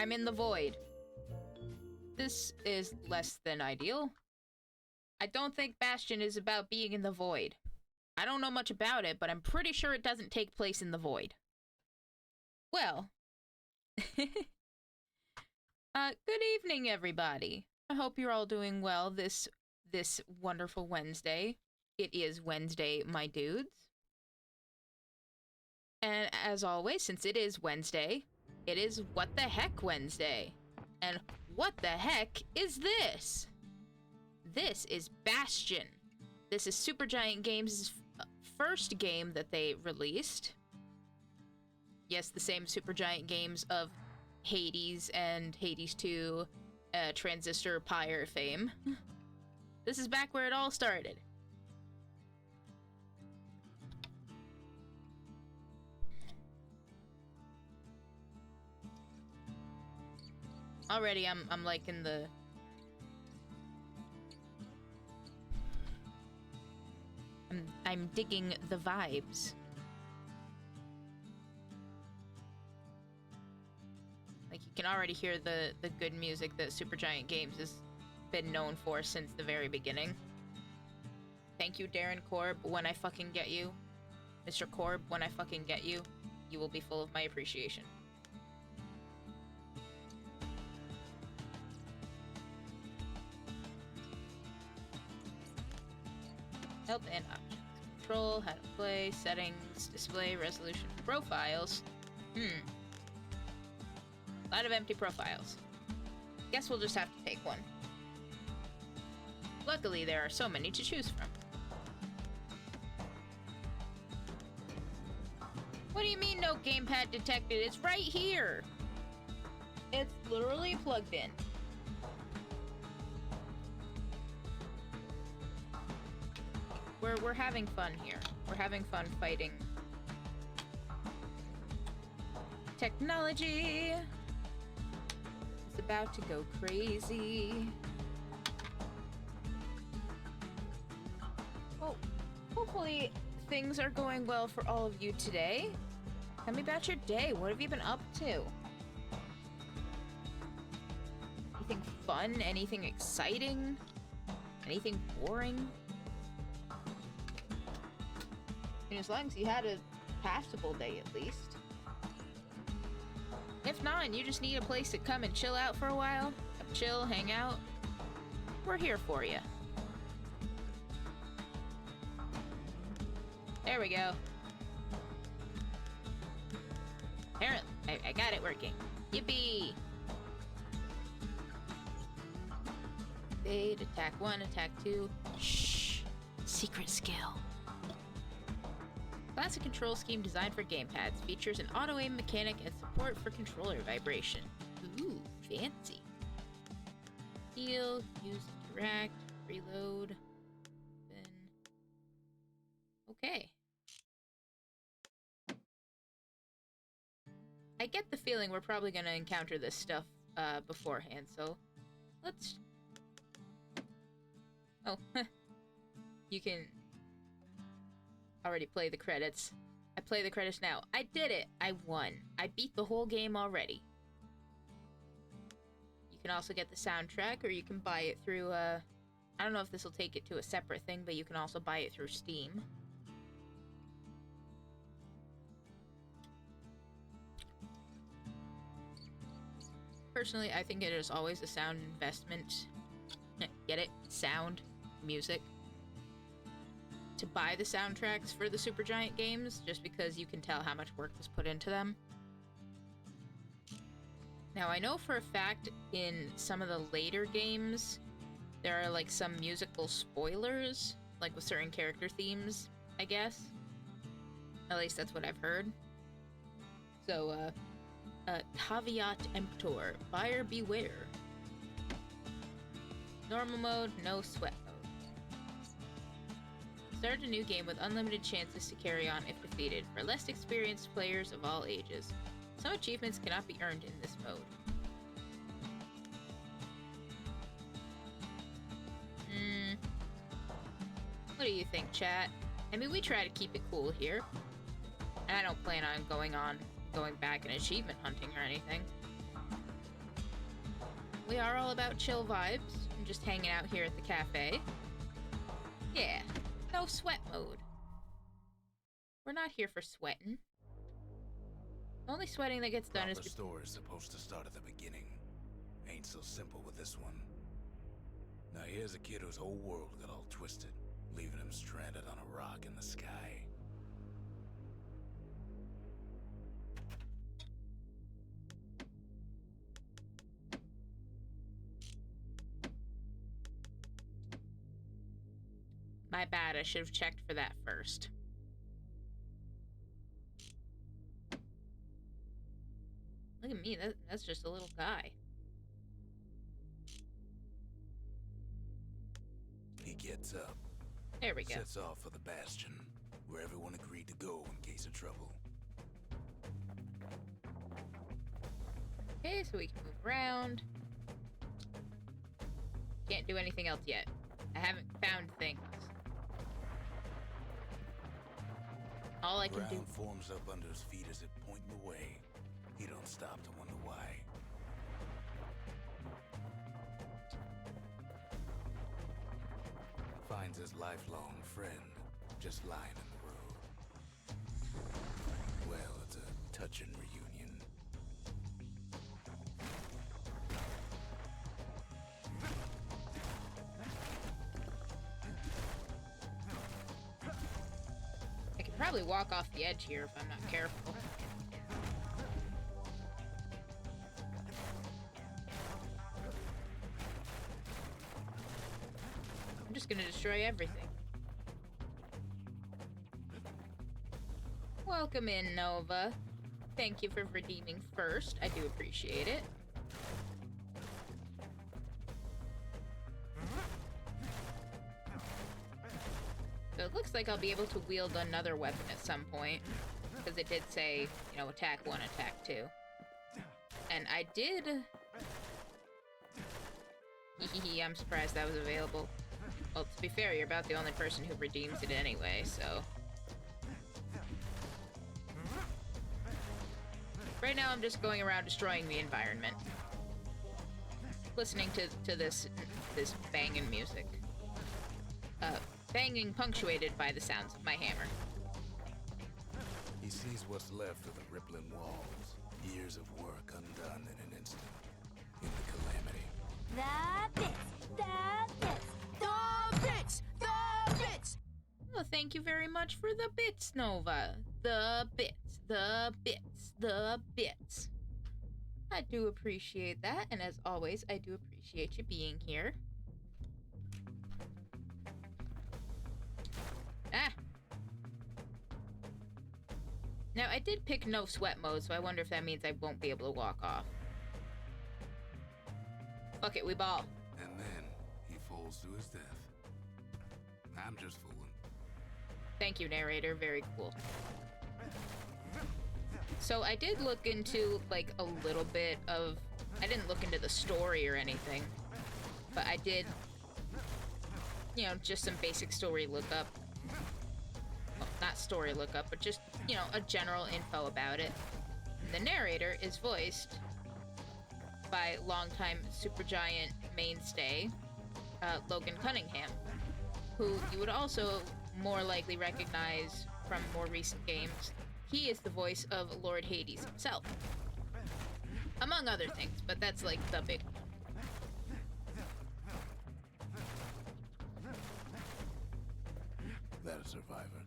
I'm in the void. This is less than ideal. I don't think Bastion is about being in the void. I don't know much about it, but I'm pretty sure it doesn't take place in the void. Well. Good evening, everybody. I hope you're all doing well this wonderful Wednesday. It is Wednesday, my dudes. And as always, since it is Wednesday, it is What the Heck Wednesday. And what the heck is this? This is Bastion. This is Supergiant Games' first game that they released. Yes, the same Supergiant Games of Hades and Hades 2, Transistor Pyre fame. This is back where it all started. Already I'm liking the I'm digging the vibes. Like, you can already hear the good music that Supergiant Games has been known for since the very beginning. Thank you, Darren Korb, when I fucking get you. Mr. Korb, when I fucking get you, you will be full of my appreciation. Help and options. Control, how to play, settings, display, resolution, profiles. A lot of empty profiles. Guess we'll just have to take one. Luckily, there are so many to choose from. What do you mean no gamepad detected? It's right here! It's literally plugged in. We're having fun here. We're having fun fighting technology. It's about to go crazy. Well, hopefully things are going well for all of you today. Tell me about your day. What have you been up to? Anything fun? Anything exciting? Anything boring? I mean, as long as you had a passable day at least. If not, and you just need a place to come and chill out for a while, chill, hang out, we're here for you. There we go. Apparently, I got it working. Yippee! Evade, attack 1, attack 2. Shh! Secret skill. Classic control scheme designed for gamepads. Features an auto-aim mechanic and support for controller vibration. Ooh, fancy. Heal, use, interact, reload. Then... Okay. I get the feeling we're probably gonna encounter this stuff beforehand, so let's... Oh, you can... already play the credits. I play the credits now. I did it! I won. I beat the whole game already. You can also get the soundtrack, or you can buy it through, I don't know if this will take it to a separate thing, but you can also buy it through Steam. Personally, I think it is always a sound investment. Get it? Sound. Music. To buy the soundtracks for the Supergiant games, just because you can tell how much work was put into them. Now, I know for a fact in some of the later games, there are like some musical spoilers, like with certain character themes, I guess. At least that's what I've heard. So, caveat emptor, buyer beware. Normal mode, no sweat mode. Start a new game with unlimited chances to carry on if defeated for less experienced players of all ages. Some achievements cannot be earned in this mode. What do you think, chat? I mean, we try to keep it cool here. And I don't plan on going back and achievement hunting or anything. We are all about chill vibes and just hanging out here at the cafe. Yeah, no sweat mode. We're not here for sweating. The only sweating that gets done is... The story is supposed to start at the beginning. Ain't so simple with this one. Now here's a kid whose whole world got all twisted, leaving him stranded on a rock in the sky. My bad, I should have checked for that first. Look at me, that's just a little guy. He gets up. There we go. Sets off for the Bastion, where everyone agreed to go in case of trouble. Okay, so we can move around. Can't do anything else yet. I haven't found things. All I can do... Ground forms up under his feet as it pointing the way. He don't stop to wonder why. Finds his lifelong friend just lying in the road. Well, it's a touching reunion. I could probably walk off the edge here if I'm not careful. I'm just gonna destroy everything. Welcome in, Nova. Thank you for redeeming first. I do appreciate it. So it looks like I'll be able to wield another weapon at some point. Because it did say, you know, attack 1, attack 2. And I did... Hehehe, I'm surprised that was available. Well, to be fair, you're about the only person who redeems it anyway, so... Right now, I'm just going around destroying the environment. Listening to this banging music. Banging punctuated by the sounds of my hammer. He sees what's left of the rippling walls. Years of work undone in an instant. In the calamity. The bits! Oh, thank you very much for the bits, Nova. The bits, the bits, the bits. I do appreciate that, and as always, I do appreciate you being here. Ah! Now, I did pick no sweat mode, so I wonder if that means I won't be able to walk off. Fuck it, we ball. And then he falls to his death. I'm just fooling. Thank you, narrator. Very cool. So I did look into, like, a little bit of... I didn't look into the story or anything. But I did, you know, just some basic story lookup. Well, not story lookup, but just, you know, a general info about it. And the narrator is voiced by longtime Supergiant mainstay, Logan Cunningham, who you would also more likely recognize from more recent games. He is the voice of Lord Hades himself. Among other things, but that's like the big one. That a survivor?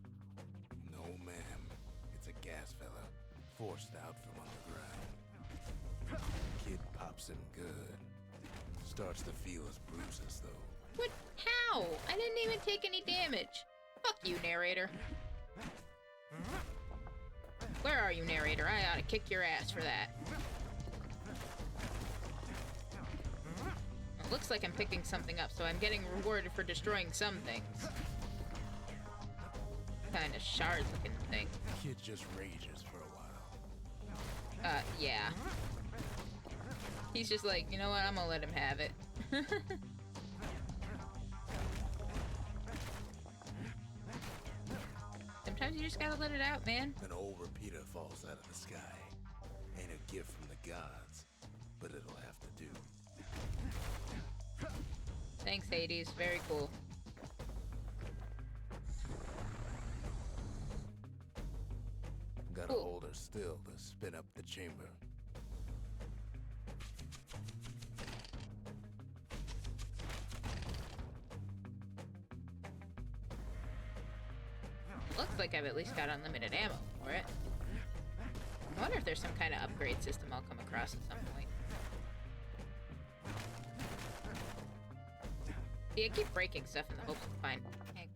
No, ma'am. It's a gas fella, forced out from underground. Kid pops him good. Starts to feel his bruises, though. What? How? I didn't even take any damage. Fuck you, narrator. Where are you, narrator? I ought to kick your ass for that. It looks like I'm picking something up, so I'm getting rewarded for destroying some things. Kind of shard-looking thing. Kid just rages for a while. Yeah. He's just like, you know what? I'm gonna let him have it. Sometimes you just gotta let it out, man. An old repeater falls out of the sky. Ain't a gift from the gods, but it'll have to do. Thanks, Hades. Very cool. Gotta hold her still to spin up the chamber. Looks like I've at least got unlimited ammo for it. I wonder if there's some kind of upgrade system I'll come across at some point. Yeah, I keep breaking stuff in the hopes of finding. Hang on.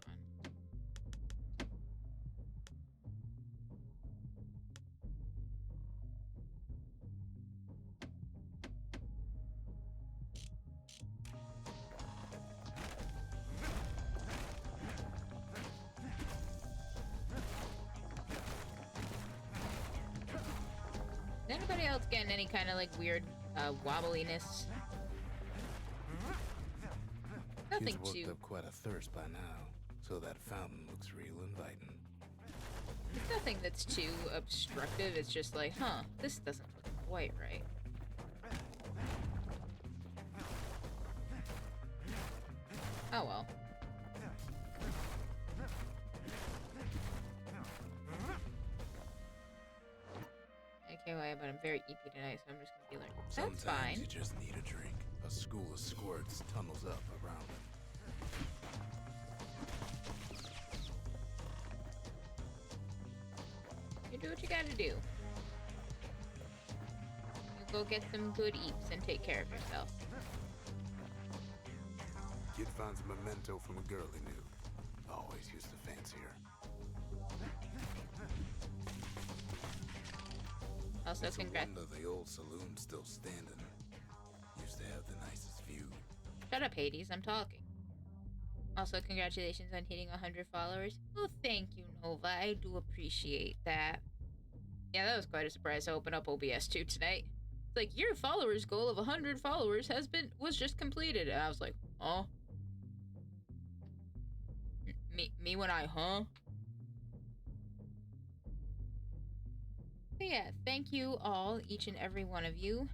Is anybody else getting any kind of like weird wobbliness? Nothing He's worked too. up quite a thirst by now, so that fountain looks real inviting. It's nothing that's too obstructive. It's just like, huh, this doesn't look quite right. Oh well. Okay, well, but I'm very eepy tonight, so I'm just gonna be like, that's Sometimes fine. you just need a drink. A school of squirts tunnels up around them. You do what you gotta do. You go get some good eats and take care of yourself. Kid finds a memento from a girl he knew. Always used to fancy her. Also, It's a congrats. wonder the old saloon's still standing. Used to have the nicest view. Shut up, Hades. I'm talking. Also, congratulations on hitting 100 followers. Oh, thank you, Nova. I do appreciate that. Yeah, that was quite a surprise to open up OBS 2 tonight. It's like, your followers goal of 100 followers was just completed. And I was like, huh? Me when I, huh? But yeah, thank you all, each and every one of you.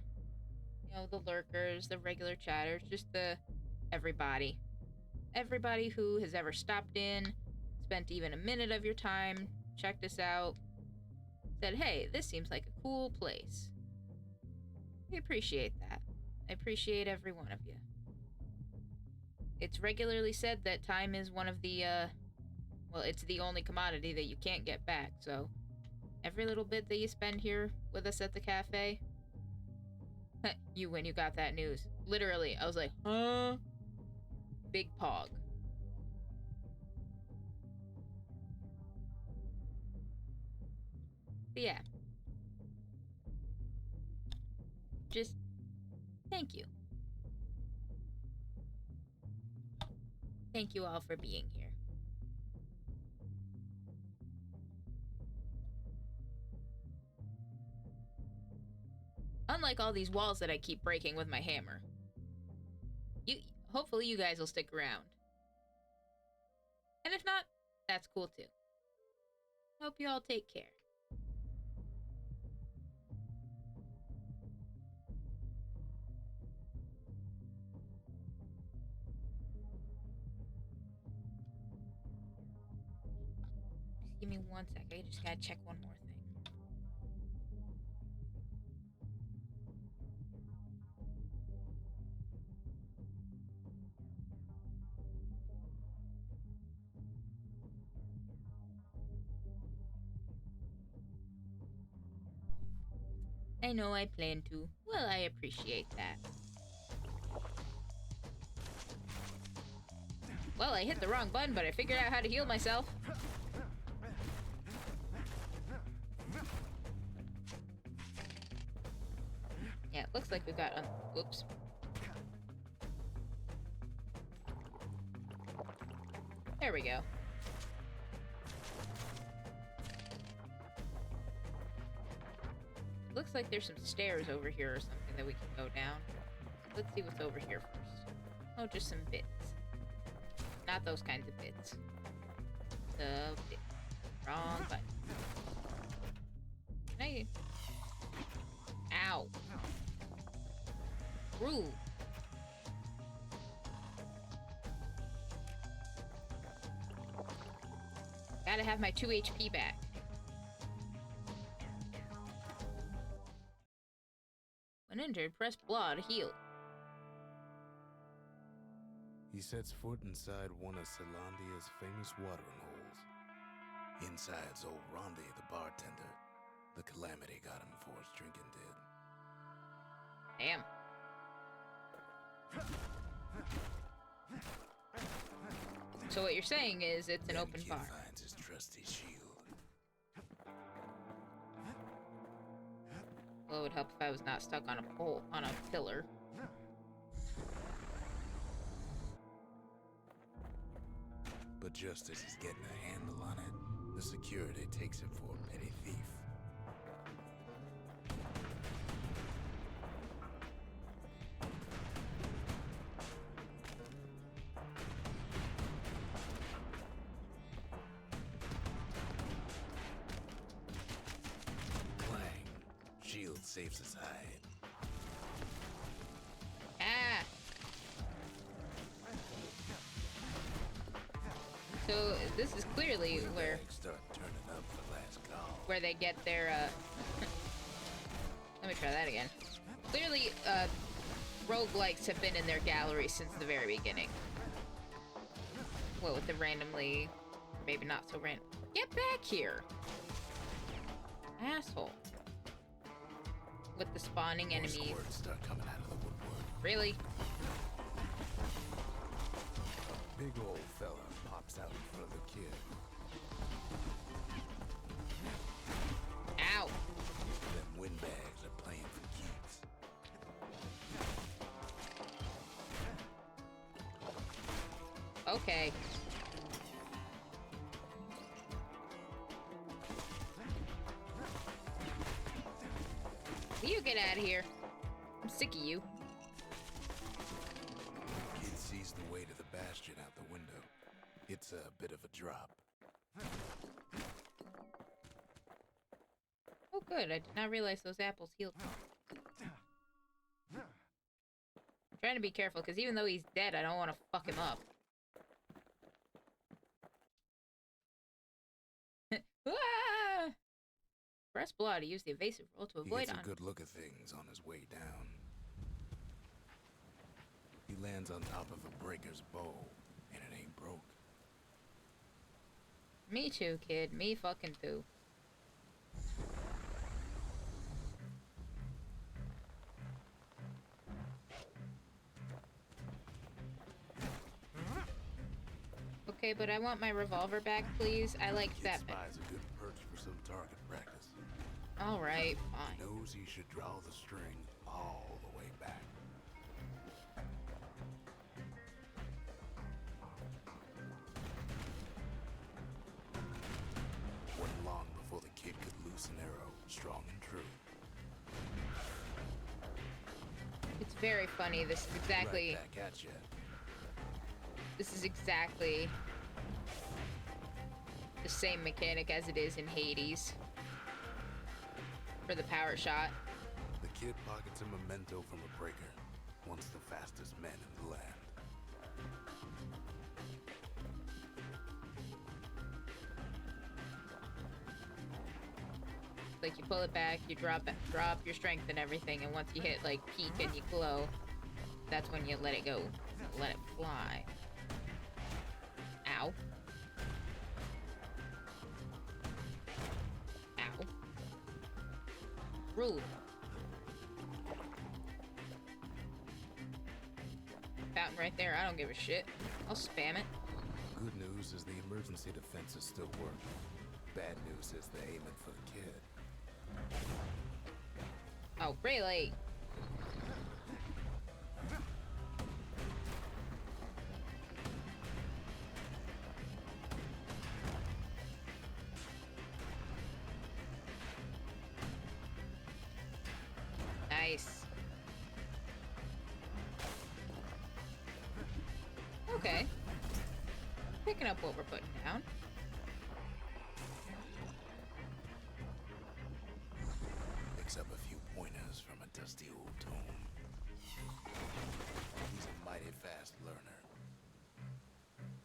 You know, the lurkers, the regular chatters, just the everybody. Everybody who has ever stopped in, spent even a minute of your time, checked us out, said, hey, this seems like a cool place. We appreciate that. I appreciate every one of you. It's regularly said that time is one of the, well, it's the only commodity that you can't get back, so every little bit that you spend here with us at the cafe, you when you got that news. Literally, I was like, huh? Big pog. But yeah. Just thank you. Thank you all for being here. Unlike all these walls that I keep breaking with my hammer. Hopefully you guys will stick around. And if not, that's cool too. Hope you all take care. Just give me 1 sec. I just gotta check one more thing. I know I plan to. Well, I appreciate that. Well, I hit the wrong button, but I figured out how to heal myself. Yeah, it looks like we've got whoops. There we go. Looks like there's some stairs over here or something that we can go down. Let's see what's over here first. Oh, just some bits. Not those kinds of bits. The bits. Wrong button. Can I... Ow. Rude. Gotta have my 2 HP back. When injured, press blah to heal. He sets foot inside one of Celandia's famous watering holes. Inside's old Rondi, the bartender. The calamity got him before his drinking did. Damn. So what you're saying is it's an open Kid bar. finds his trusty shield. Well, it would help if I was not stuck on a pole, on a pillar. But just as he's getting a handle on it, the security takes him for a petty thief. Clang. Shield saves his hide. Ah! So this is clearly where Windbags start turning up for last call. they get their let me try that again. Clearly, roguelikes have been in their gallery since the very beginning. What with the randomly, maybe not so random. Get back here, asshole! With the spawning More enemies. squirts start coming out of the woodwork. Really? A big old fella pops out in front of the kid. Ow! Them windbags are playing for keeps. Okay. Will you get out of here? I'm sick of you. Kid sees the way to the Bastion out the window. It's a bit of a drop. Oh good, I did not realize those apples healed me. I'm trying to be careful, because even though he's dead, I don't want to fuck him up. Ah! Press blah to use the evasive roll to He avoid gets on. a good look at things on his way down. He lands on top of a breaker's bow, and it ain't broke. Me too, kid. Me fucking too. Okay, but I want my revolver back, please. I like Kid that. spies a good perch for some target practice. Alright, fine. Knows he should draw the string all the way back. Wasn't long before the kid could loose an arrow, strong and true. It's very funny. This is exactly... Right back at ya. This is exactly the same mechanic as it is in Hades for the power shot. The kid pockets a memento from a breaker, once the fastest men in the land. Like, you pull it back, you drop your strength and everything, and once you hit like peak and you glow, that's when you let it go, let it fly. Ow. Ow. Rude. Fountain right there, I don't give a shit. I'll spam it. Good news is the emergency defenses still work. Bad news is they're aiming for the kid. Oh, really? Nice. Okay. Picking up what we're putting down. Picks up a few pointers from a dusty old tome. He's a mighty fast learner.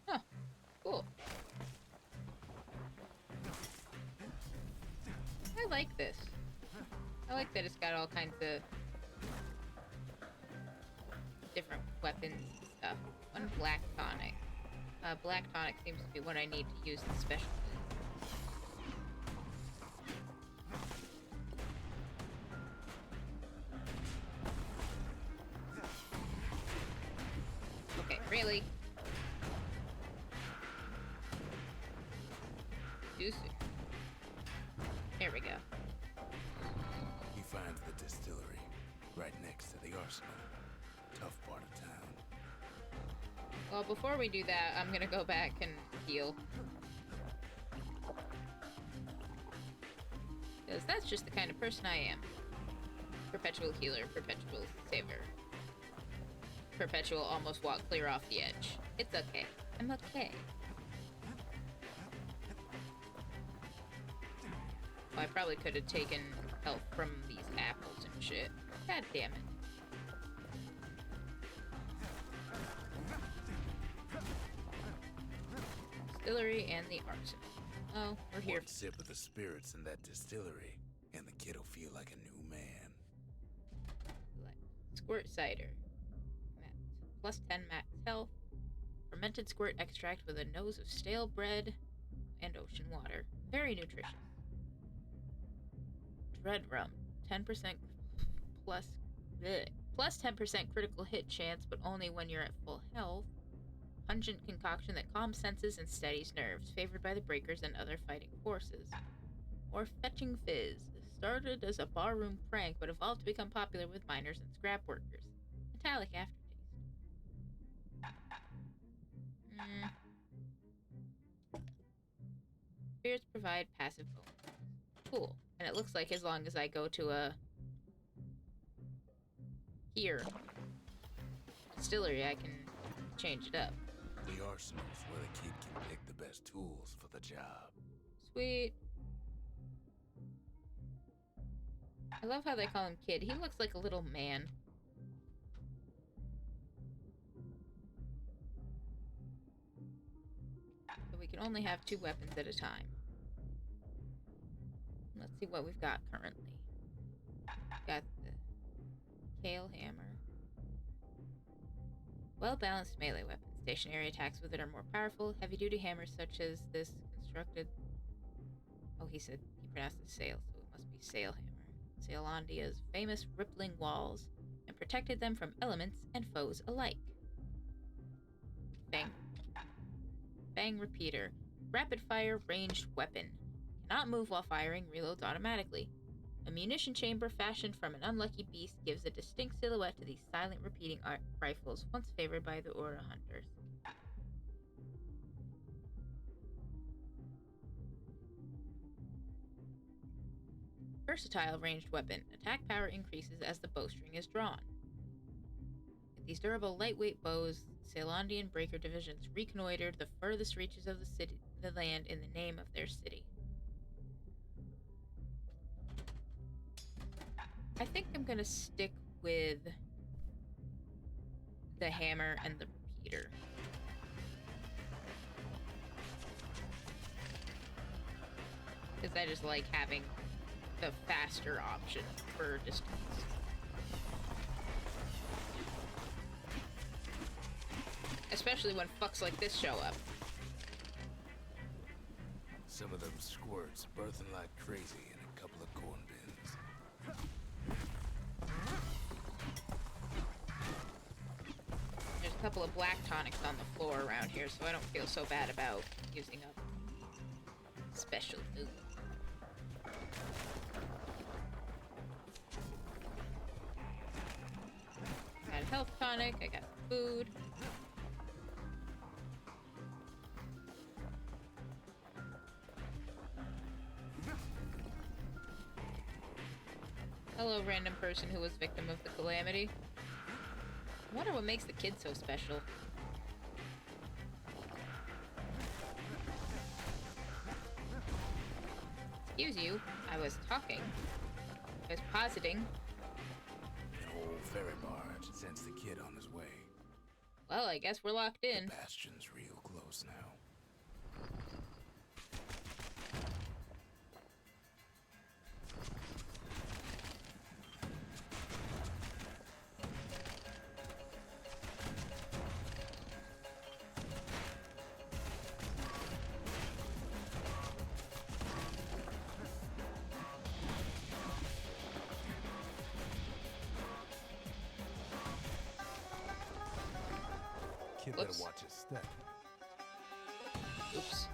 Huh. Cool. like this. I like that it's got all kinds of different weapons and stuff. One black tonic. Black tonic seems to be what I need to use the special move. Okay, really? Too soon. Here we go. He finds the distillery right next to the arsenal. Tough part of town. Well, before we do that, I'm gonna go back and heal. Because that's just the kind of person I am. Perpetual healer, perpetual saver. Perpetual almost walk clear off the edge. It's okay. I'm okay. Well, I probably could have taken health from these apples and shit. God damn it. Distillery and the arsenal. Oh, we're here. One sip of the spirits in that distillery, and the kid'll feel like a new man. Squirt cider. Plus 10 max health. Fermented squirt extract with a nose of stale bread and ocean water. Very nutritious. Dread rum. 10% plus 10% critical hit chance, but only when you're at full health. Pungent concoction that calms senses and steadies nerves, favored by the breakers and other fighting forces. Or fetching fizz. Started as a barroom prank, but evolved to become popular with miners and scrap workers. Metallic aftertaste. Spirits provide passive bonus. Cool. And it looks like as long as I go to a distillery, I can change it up. The arsenal's where the kid can pick the best tools for the job. Sweet. I love how they call him kid. He looks like a little man. So we can only have 2 weapons at a time. Let's see what we've got currently. Got the Kale Hammer. Well-balanced melee weapons. Stationary attacks with it are more powerful. Heavy-duty hammers such as this constructed... Oh, he said he pronounced it sail, so it must be sail hammer. Saelandia's famous rippling walls and protected them from elements and foes alike. Bang. Bang repeater. Rapid-fire ranged weapon. Cannot move while firing, reloads automatically. A munition chamber fashioned from an unlucky beast gives a distinct silhouette to these silent repeating rifles, once favored by the Aura hunters. Versatile ranged weapon. Attack power increases as the bowstring is drawn. With these durable, lightweight bows, Saelandian breaker divisions reconnoitered the furthest reaches of the land in the name of their city. I think I'm gonna stick with the hammer and the repeater. Because I just like having the faster option for distance. Especially when fucks like this show up. Some of them squirts birthing like crazy in a couple of corn bins. There's a couple of black tonics on the floor around here, so I don't feel so bad about using a special move. Got a health tonic, I got food. Hello, random person who was victim of the calamity. I wonder what makes the kid so special. Excuse you, I was talking. I was positing. An old ferry barge sends the kid on his way. Well, I guess we're locked in. The Bastion's real close now. Kid Whoops. better watch his step. Oops.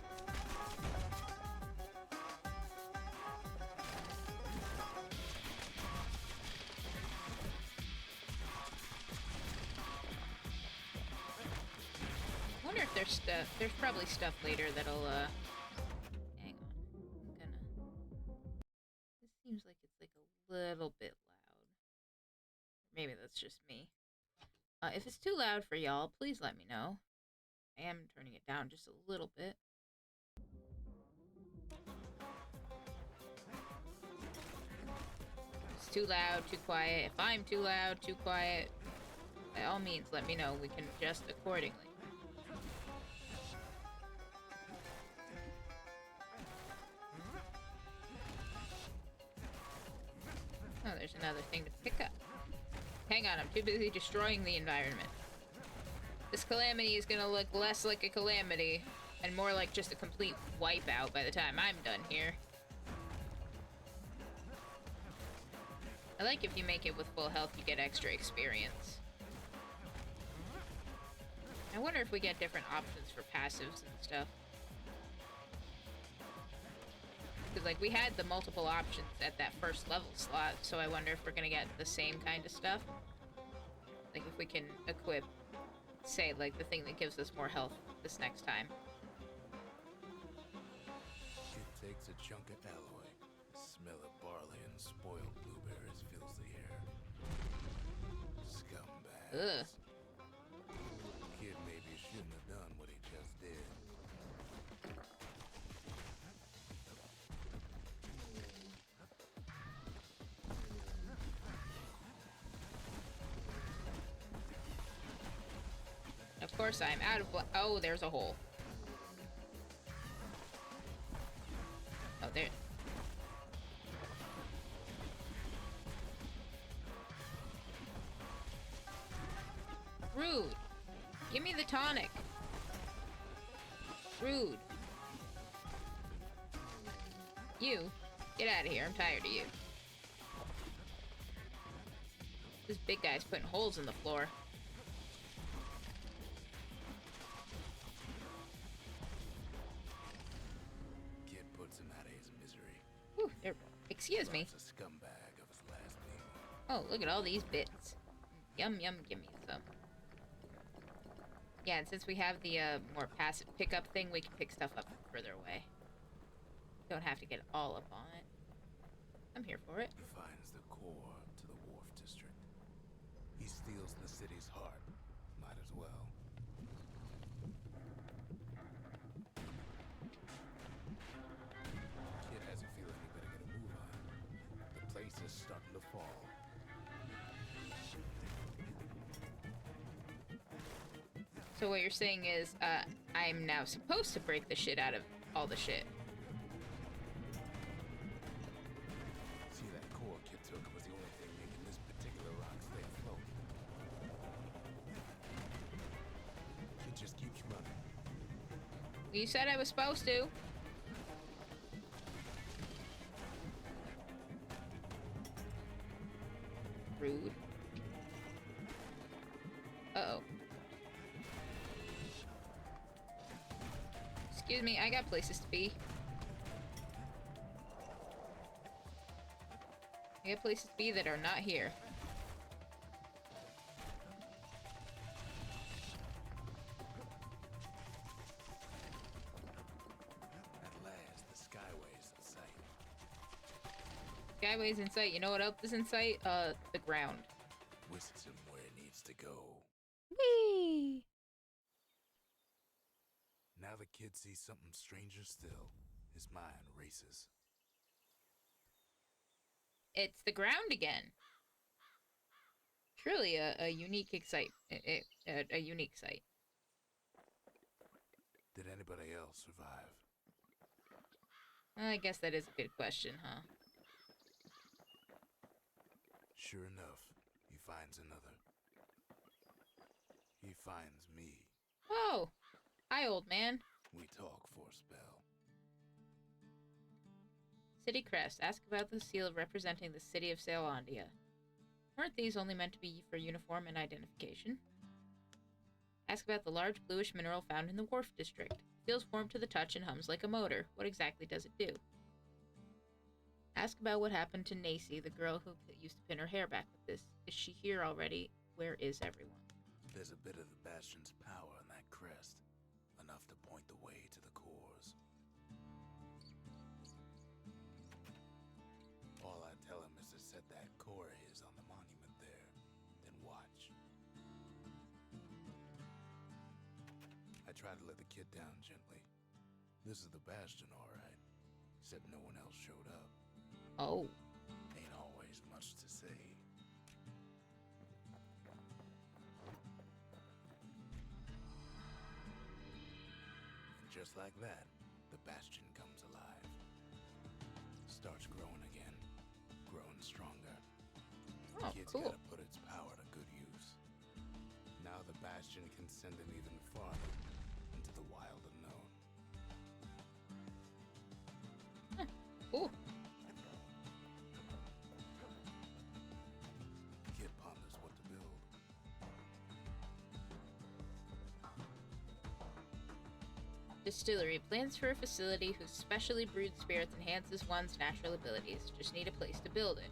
I wonder if there's stuff. There's probably stuff later that'll, hang on. I'm gonna. This seems like it's like a little bit loud. Maybe that's just me. If it's too loud for y'all, please let me know. I am turning it down just a little bit. If it's too loud, too quiet. If I'm too loud, too quiet, by all means, let me know. We can adjust accordingly. Oh, there's another thing to pick up. Hang on, I'm too busy destroying the environment. This calamity is gonna look less like a calamity and more like just a complete wipeout by the time I'm done here. I like if you make it with full health, you get extra experience. I wonder if we get different options for passives and stuff. Because, like, we had the multiple options at that first level slot, so I wonder if we're gonna get the same kind of stuff. Like, if we can equip, say, like, the thing that gives us more health this next time. It takes a chunk of alloy. Smell of barley and spoiled blueberries fills the air. Scumbags. Ugh. Kid maybe shouldn't have done what he just did. Of course, I'm out of oh, there's a hole. Oh, there. Rude. Give me the tonic. Rude. You. Get out of here. I'm tired of you. This big guy's putting holes in the floor. Kid puts him out of his misery. Whew, there. Excuse me. Robs a scumbag of his last meal. Oh, look at all these bits. Yum, yum, give me some. Yeah, and since we have the more passive pickup thing, we can pick stuff up further away. Don't have to get all up on it. I'm here for it. He finds the core to the wharf district. He steals the city's heart. Might as well. Kid has a feeling he better get a move on. The place is starting to fall. So what you're saying is, I'm now supposed to break the shit out of all the shit. See, that core Kid took was the only thing making this particular rock stay afloat. Kid just keeps running. You said I was supposed to. Rude. Uh-oh. Excuse me, I got places to be. I got places to be that are not here. At last, the skyway's in sight. Skyway's in sight. You know what else is in sight? The ground. Whisks him where he needs to go. Whee! Now the kid sees something stranger still. His mind races. It's the ground again. Truly a unique a unique sight. Did anybody else survive? I guess that is a good question, huh? Sure enough, he finds another. He finds me. Oh! Hi, old man. We talk for a spell. City crest. Ask about the seal representing the city of Salandia. Weren't these only meant to be for uniform and identification? Ask about the large bluish mineral found in the Wharf District. It feels warm to the touch and hums like a motor. What exactly does it do? Ask about what happened to Nacy, the girl who used to pin her hair back with this. Is she here already? Where is everyone? There's a bit of the Bastion's power in that crest. Enough to point the way to the cores. All I tell him is to set that core of his on the monument there. Then watch. I tried to let the kid down gently. This is the Bastion, all right. Except no one else showed up. Oh. Ain't always much to say. And just like that, the Bastion comes alive. Starts growing again. Growing stronger. Oh, Kid's cool. gotta put its power to good use. Now the Bastion can send him even farther into the wild unknown. Cool. Kid ponders what to build. Distillery. Plans for a facility whose specially brewed spirits enhances one's natural abilities. Just need a place to build it.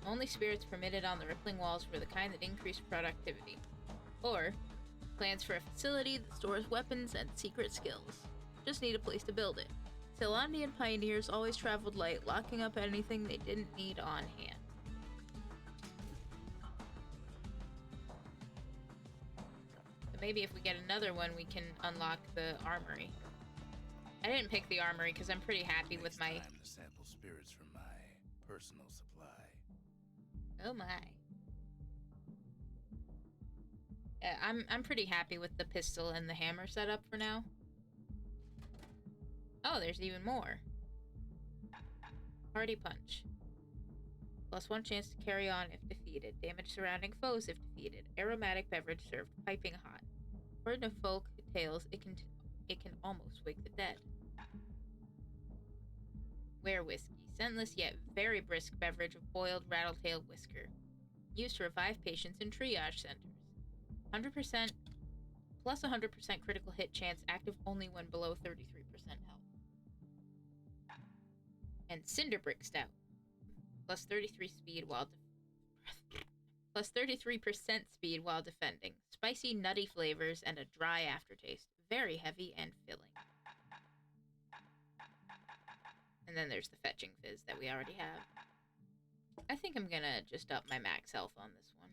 Only spirits permitted on the rippling walls were the kind that increased productivity. Or, plans for a facility that stores weapons and secret skills. Just need a place to build it. Ceylondian pioneers always traveled light, locking up anything they didn't need on hand. So maybe if we get another one, we can unlock the armory. I didn't pick the armory because I'm pretty happy with my... Time to sample spirits from my personal supply. Oh my. I'm pretty happy with the pistol and the hammer setup for now. Oh, there's even more. Party punch. +1 chance to carry on if defeated. Damage surrounding foes if defeated. Aromatic beverage served piping hot. According to folk tales, it can almost wake the dead. Were whiskey. Scentless yet very brisk beverage of boiled rattletail whisker. Used to revive patients in triage centers. 100% plus 100% critical hit chance, active only when below 33% health. And Cinderbrick Stout. +33 speed while +33% speed while defending. Spicy, nutty flavors and a dry aftertaste. Very heavy and filling. And then there's the fetching fizz that we already have. I think I'm gonna just up my max health on this one.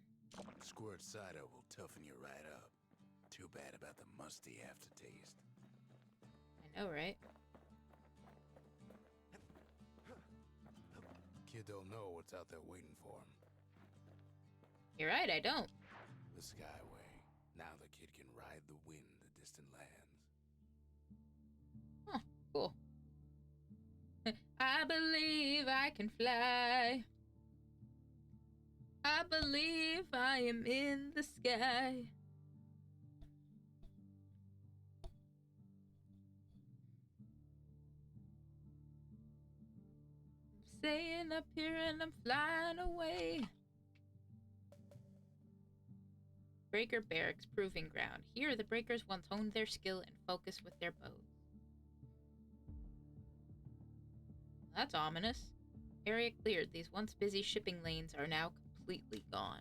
Squirt cider will toughen you right up. Too bad about the musty aftertaste. I know, right? Kid don't know what's out there waiting for him. You're right, I don't. The Skyway. Now the kid can ride the wind to distant lands. Huh, cool. I believe I can fly. I believe I am in the sky. I'm staying up here and I'm flying away. Breaker Barracks Proving Ground. Here, the Breakers once honed their skill and focus with their bows. That's ominous. Area cleared. These once busy shipping lanes are now completely gone.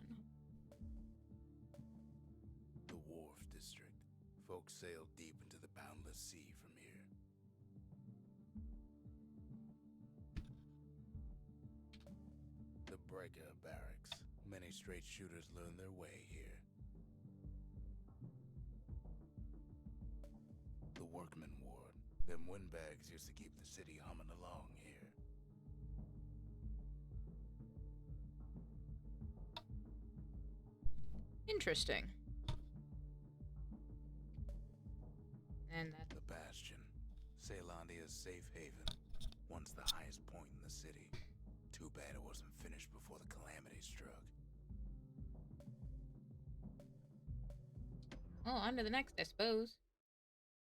The Wharf District. Folks sail deep into the boundless sea from here. The Breaker Barracks. Many straight shooters learn their way here. The Workman Ward. Them windbags used to keep the city humming along here. Interesting. And that's The Bastion. Ceylondia's safe haven. Once the highest point in the city. Too bad it wasn't finished before the calamity struck. well, on to the next, I suppose.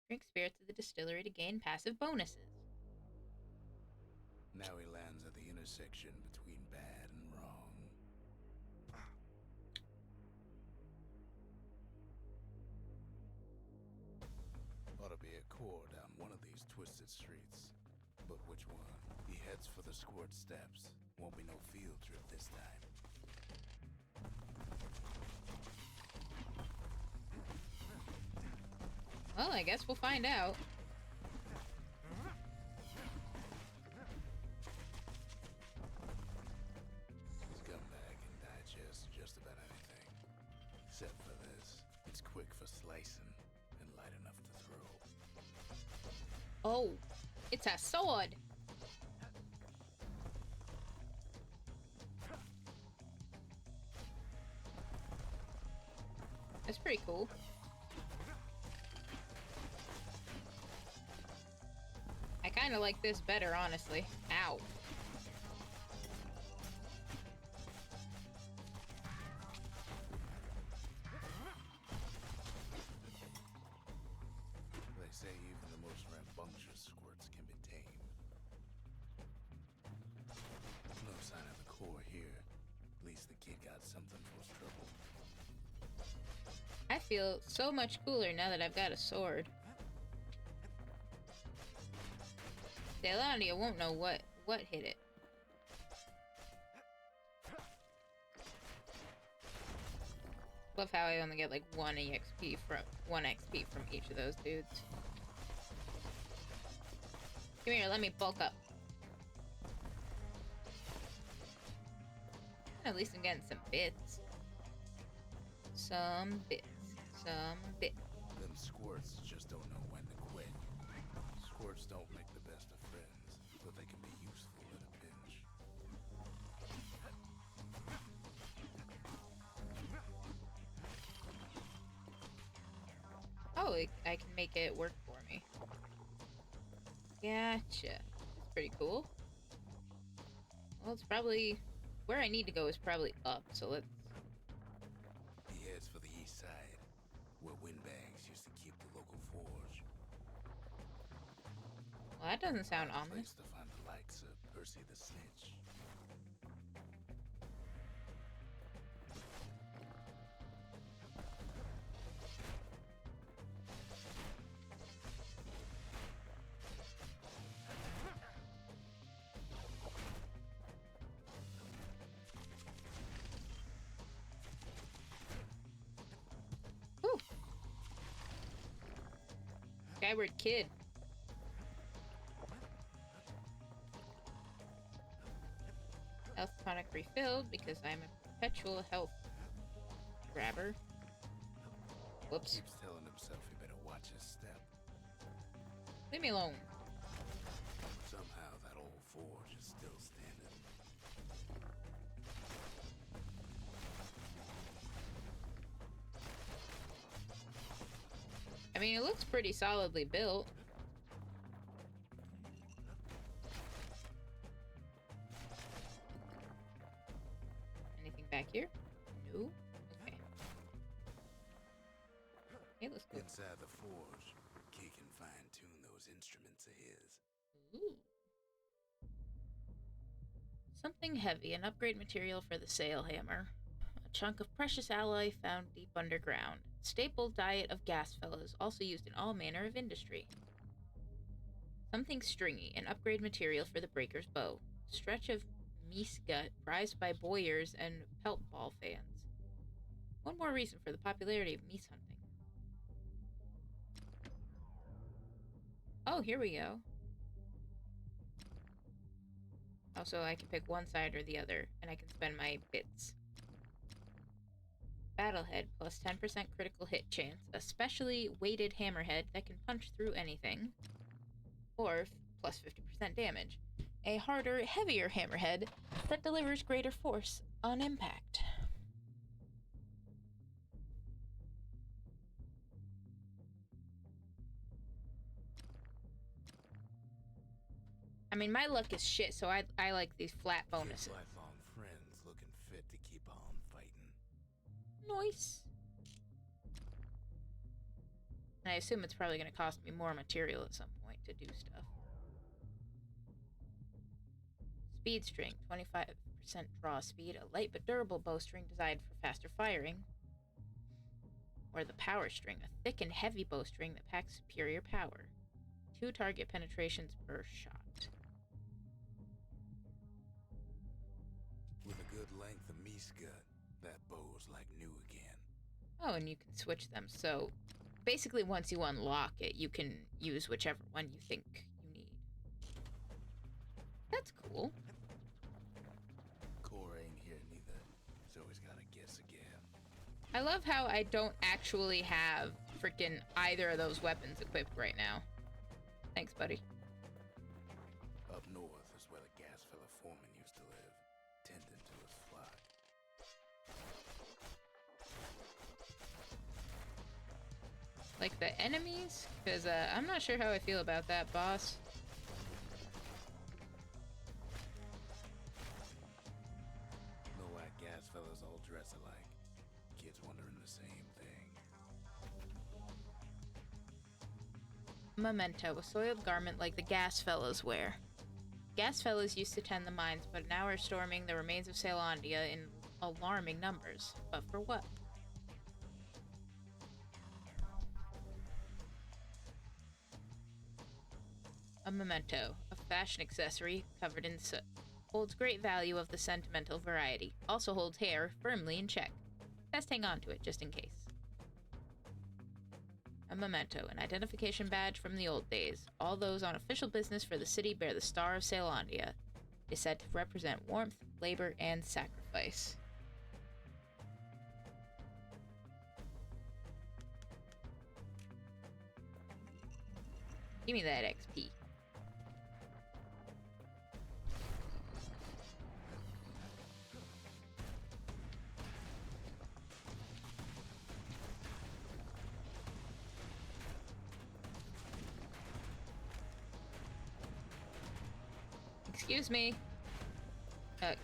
Drink spirits at the distillery to gain passive bonuses. Now he lands at the intersection between bad and wrong. a core down one of these twisted streets. But which one? He heads for the squirt steps. Won't be no field trip this time. Well, I guess we'll find out. Scumbag can digest just about anything. Except for this. It's quick for slicing and light enough to throw. Oh, it's a sword. That's pretty cool. I kind of like this better, honestly. Ow. They say even the most rambunctious squirts can be tamed. No sign of the core here. At least the kid got something for his trouble. I feel so much cooler now that I've got a sword. Delania won't know what hit it. Love how I only get like one XP from each of those dudes. Come here, let me bulk up. At least I'm getting some bits. Some bits. Them squirts just don't know when to quit. Squirts don't make the best of friends, but they can be useful in a pinch. Oh, I can make it work for me. Gotcha. That's pretty cool. Well, it's probably... Where I need to go is probably up, so let's... He heads for the east side, where windbags used to keep the local forge. Well, that doesn't sound Place ominous. to find the likes of Percy the Snitch. Whew. Skyward Kid. Health tonic refilled because I'm a perpetual health grabber. Whoops. Keeps telling himself he better watch his step. Leave me alone. Somehow that old forge is still standing. I mean, it looks pretty solidly built. Anything back here? No. Okay. Okay, let's go. Inside the forge, Key can fine-tune those instruments of his. Ooh. Something heavy, an upgrade material for the sail hammer. A chunk of precious alloy found deep underground. Staple diet of gas fellows, also used in all manner of industry. Something stringy, an upgrade material for the breaker's bow. Stretch of meese gut, prized by boyers and pelt ball fans. One more reason for the popularity of meese hunting. Oh, here we go. Also, I can pick one side or the other, and I can spend my bits. Battlehead, plus 10% critical hit chance. A specially weighted hammerhead that can punch through anything. Or plus 50% damage. A harder, heavier hammerhead that delivers greater force on impact. I mean, my luck is shit, so I like these flat bonuses. Kid's lifelong friends looking fit to keep on fighting. Nice. And I assume it's probably going to cost me more material at some point to do stuff. Speed string, 25% draw speed, a light but durable bowstring designed for faster firing. or the power string, a thick and heavy bowstring that packs superior power. 2 target penetrations per shot. With a good length of miscut, that bow's like new again. Oh, and you can switch them. So basically once you unlock it, you can use whichever one you think you need. That's cool. Cora ain't here neither, so he's gotta guess again. I love how I don't actually have freaking either of those weapons equipped right now. Thanks, buddy. Up north is where the gas fella foreman used to live, tending to his flock. Like the enemies? Because I'm not sure how I feel about that, boss. No white gas fellas all dress alike. Kids wondering the same thing. Memento, a soiled garment like the gas fellows wear. Gas fellows used to tend the mines, but now are storming the remains of Celandia in alarming numbers. But for what? A memento, a fashion accessory covered in soot. Holds great value of the sentimental variety. Also holds hair firmly in check. Best hang on to it just in case. A memento, an identification badge from the old days. All those on official business for the city bear the Star of Celandia. It is said to represent warmth, labor, and sacrifice. Give me that XP. Excuse me.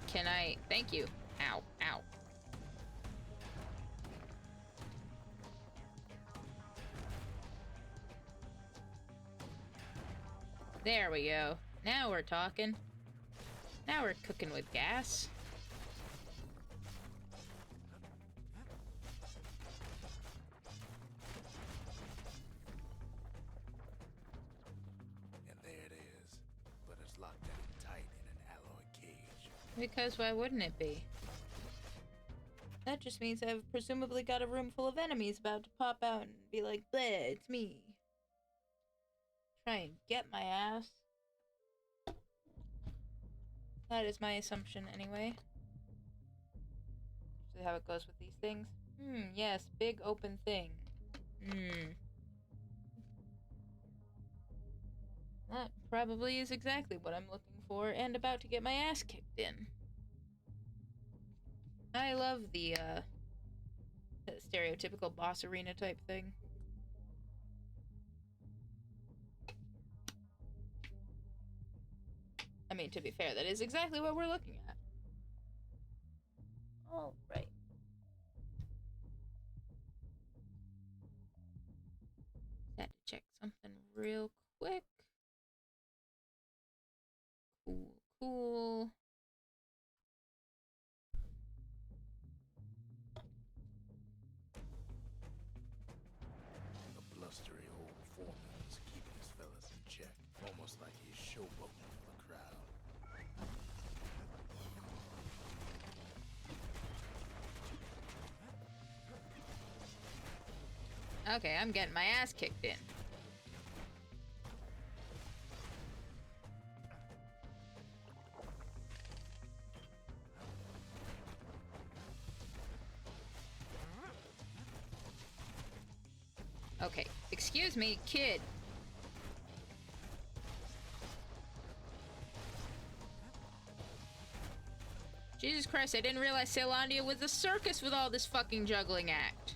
Can I... Thank you. Ow. Ow. There we go. Now we're talking. Now we're cooking with gas. And there it is. But it's locked down tight in an alloy cage. Because why wouldn't it be? That just means I've presumably got a room full of enemies about to pop out and be like, bleh, it's me. Try and get my ass. That is my assumption anyway. Usually how it goes with these things. Yes, big open thing. That probably is exactly what I'm looking for and about to get my ass kicked in. I love the stereotypical boss arena type thing. I mean, to be fair, that is exactly what we're looking at. All right. Had to check something real quick. Cool. A blustery old foreman is keeping his fellas in check, almost like he's showboating for the crowd. Okay, I'm getting my ass kicked in. Okay, excuse me, kid. Jesus Christ, I didn't realize Celandia was a circus with all this fucking juggling act.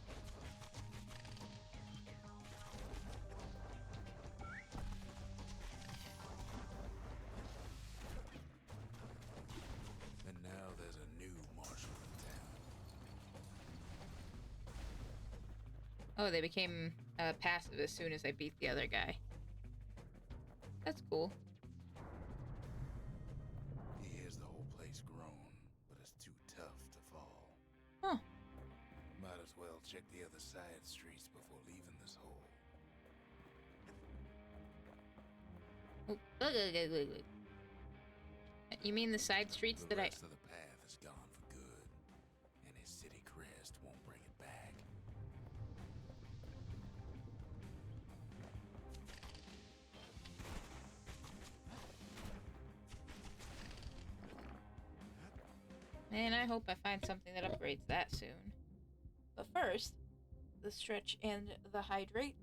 And now there's a new marshal in town. Oh, they became passive as soon as I beat the other guy. That's cool. He hears the whole place groan, but it's too tough to fall. Huh. Might as well check the other side streets before leaving this hole. Oh, look. You mean the side streets The that I... rest of the path is gone for good, and his city crest won't bring it back. Man, I hope I find something that upgrades that soon. But first, the stretch and the hydrate.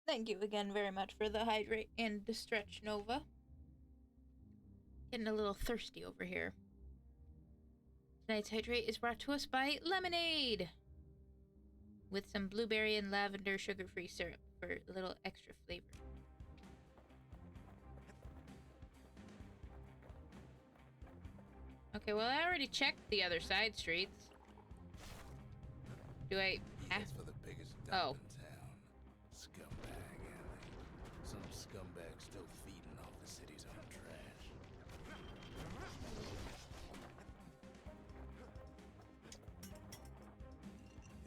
Thank you again very much for the hydrate and the stretch, Nova. Getting a little thirsty over here. Tonight's hydrate is brought to us by lemonade! With some blueberry and lavender sugar-free syrup for a little extra flavor. Okay, well, I already checked the other side streets. Do I have... Yes, for the biggest Oh. dump in town. Scumbag alley. Some scumbag still feeding off the city's own trash.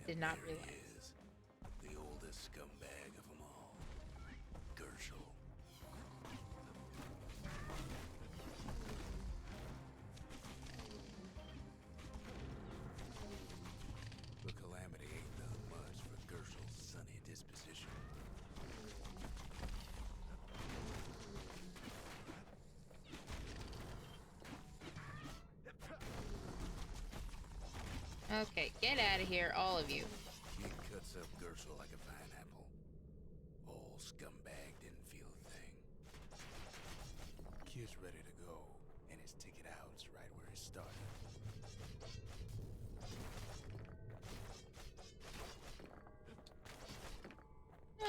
Did not There he realize. is, the oldest scumbag of them all. Gershel. The calamity ain't done much for Gershel's sunny disposition. Okay, get out of here, all of you. Kid cuts up Gershel like a pineapple. Old scumbag didn't feel a thing. Kid's ready to go, and his ticket out's right where he started.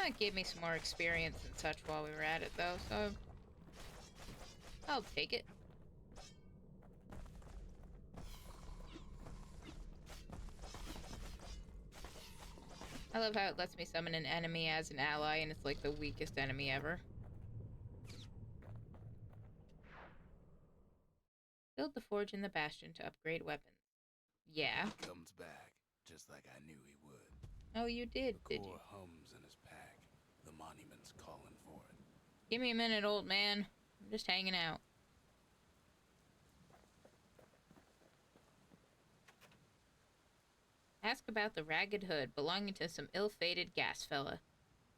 It gave me some more experience and such while we were at it, though, so... I'll take it. I love how it lets me summon an enemy as an ally, and it's like the weakest enemy ever. Build the forge in the Bastion to upgrade weapons. Yeah. Comes back, just like I knew he would. Oh, you did you? Core hums in his pack. The monument's calling for it. Give me a minute, old man. I'm just hanging out. Ask about the Ragged Hood belonging to some ill-fated gas fella.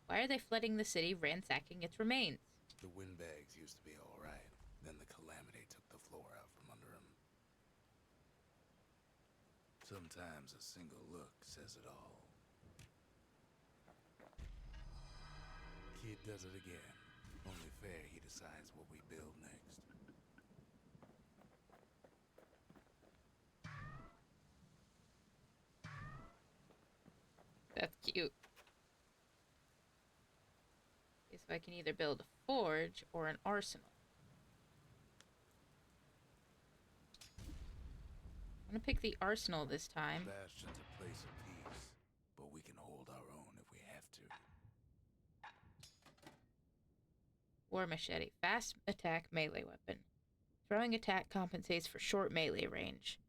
Why are they flooding the city, ransacking its remains? The windbags used to be alright. Then the calamity took the floor out from under him. Sometimes a single look says it all. Kid does it again. Only fair he decides what we build next. That's cute. Okay, so I can either build a forge or an arsenal. I'm gonna pick the arsenal this time. Bastion's a place of peace, but we can hold our own if we have to. War machete. Fast attack melee weapon. Throwing attack compensates for short melee range.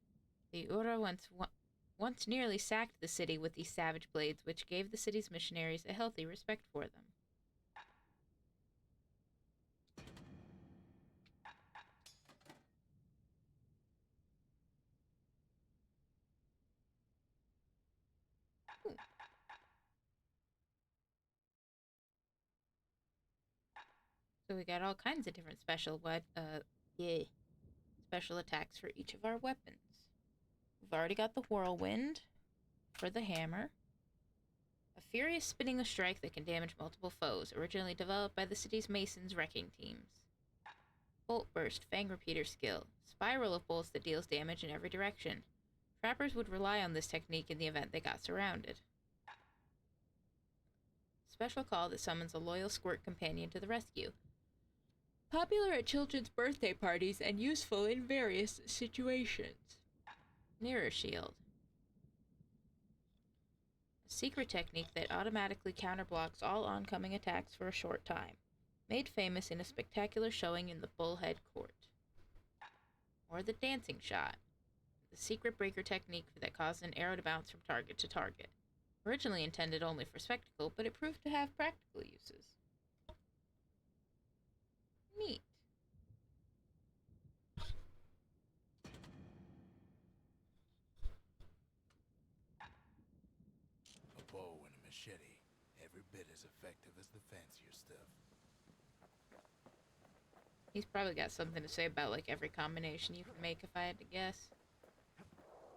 The Ura once nearly sacked the city with these savage blades, which gave the city's missionaries a healthy respect for them. Ooh. So we got all kinds of different special special attacks for each of our weapons. We've already got the whirlwind for the hammer. A furious spinning strike that can damage multiple foes, originally developed by the city's masons wrecking teams. Bolt Burst, Fang Repeater skill. Spiral of bolts that deals damage in every direction. Trappers would rely on this technique in the event they got surrounded. Special call that summons a loyal squirt companion to the rescue. Popular at children's birthday parties and useful in various situations. Mirror Shield. A secret technique that automatically counterblocks all oncoming attacks for a short time. Made famous in a spectacular showing in the Bullhead Court. Or the Dancing Shot. The secret breaker technique that caused an arrow to bounce from target to target. Originally intended only for spectacle, but it proved to have practical uses. Neat. A bow and a machete, every bit as effective as the fancier stuff. He's probably got something to say about like every combination you can make if I had to guess.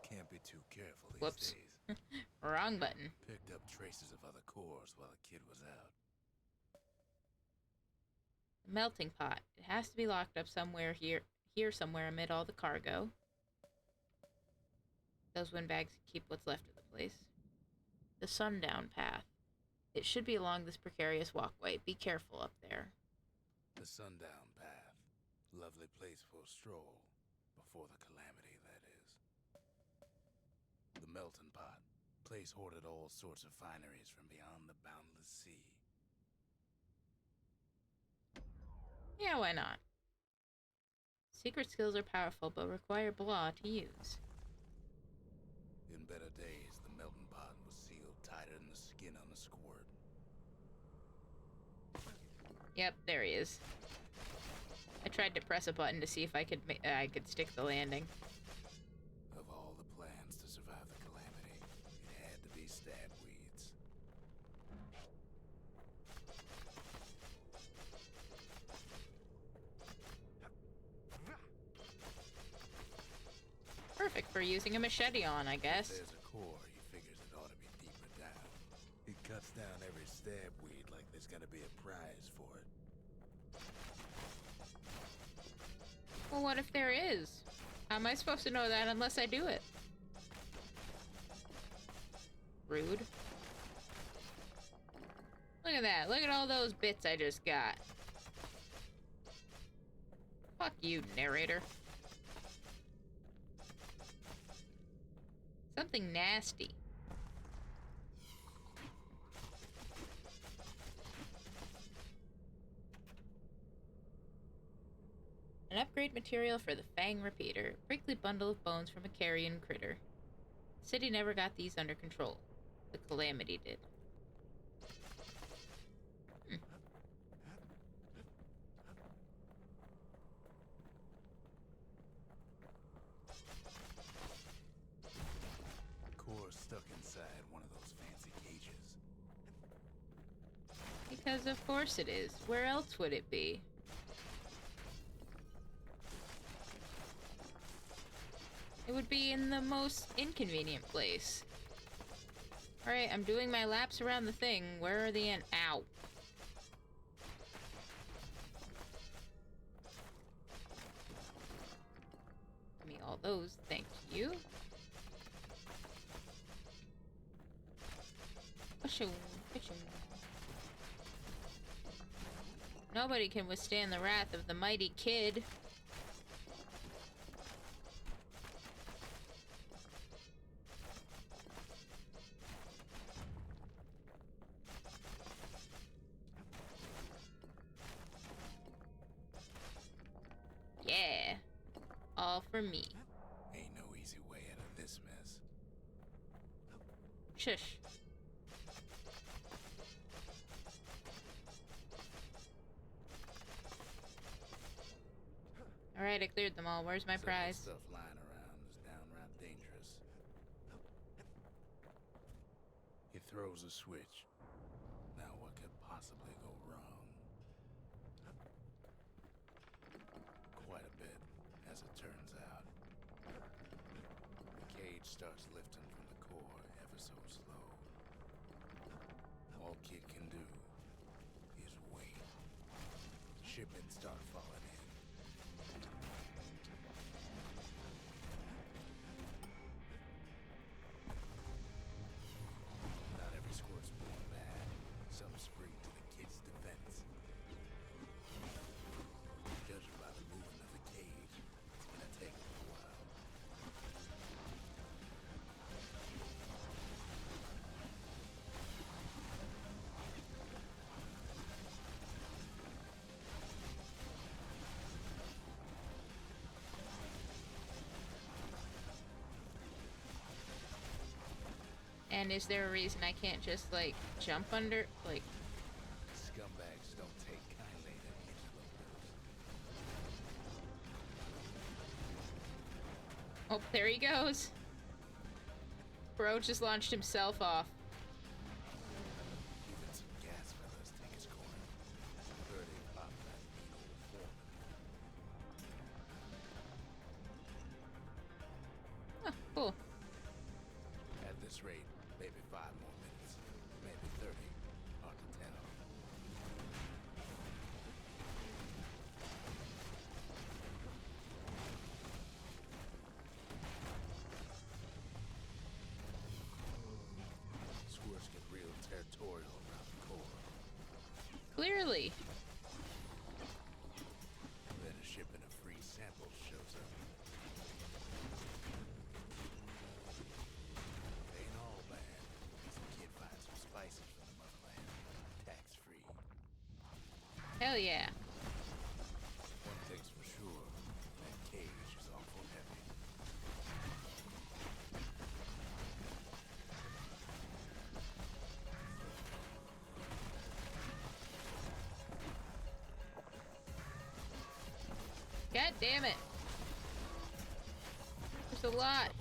Can't be too careful these Whoops. days. Wrong button. Picked up traces of other cores while the kid was out. The melting pot. It has to be locked up somewhere here somewhere amid all the cargo. Those windbags keep what's left of the place. The sundown path. It should be along this precarious walkway. Be careful up there. The sundown path. Lovely place for a stroll. Before the calamity, that is. The melting pot. Place hoarded all sorts of fineries from beyond the boundless sea. Yeah, why not? Secret skills are powerful, but require blah to use. In better days, the melting pot was sealed tighter than the skin on a squirt. Yep, there he is. I tried to press a button to see if I could stick the landing. Of all the plans to survive the calamity, it had to be stab weeds. Perfect for using a machete on, I guess. If there's a core, he figures it ought to be deeper down. He cuts down every stab weed like there's gonna be a prize for it. Well, what if there is? How am I supposed to know that unless I do it? Rude. Look at that. Look at all those bits I just got. Fuck you, narrator. Something nasty. An upgrade material for the Fang Repeater. Prickly bundle of bones from a carrion critter. The city never got these under control. The calamity did. Core stuck inside one of those fancy cages. Because of course it is. Where else would it be? It would be in the most inconvenient place. Alright, I'm doing my laps around the thing. Where are the Ow. Give me all those, thank you. Pushing. Nobody can withstand the wrath of the mighty kid. Yeah. All for me. Ain't no easy way out of this mess. Shush. Alright, I cleared them all. Where's my Some of the prize? stuff lying around is downright dangerous. He throws a switch. Now what could possibly go wrong? Quite a bit, as it turns out. The cage starts lifting from the core ever so slow. All Kid can do is wait. Shipments start falling in. And is there a reason I can't just, like, jump under, like... Scumbags don't take kindly to interlopers. Oh, there he goes. Bro just launched himself off. Even some gas fellas take his corner. Birdie pop that mean old foreman. Oh, cool. At this rate, maybe 5 more minutes. Maybe 30. Hard to tell. Squirts get real territorial around the core. Clearly. Then a shipment of free samples shows up. Ain't all bad. Some kid finds some spices from the motherland. Tax-free. Hell yeah. One thing's for sure. That cage is awful heavy. God damn it. There's a lot.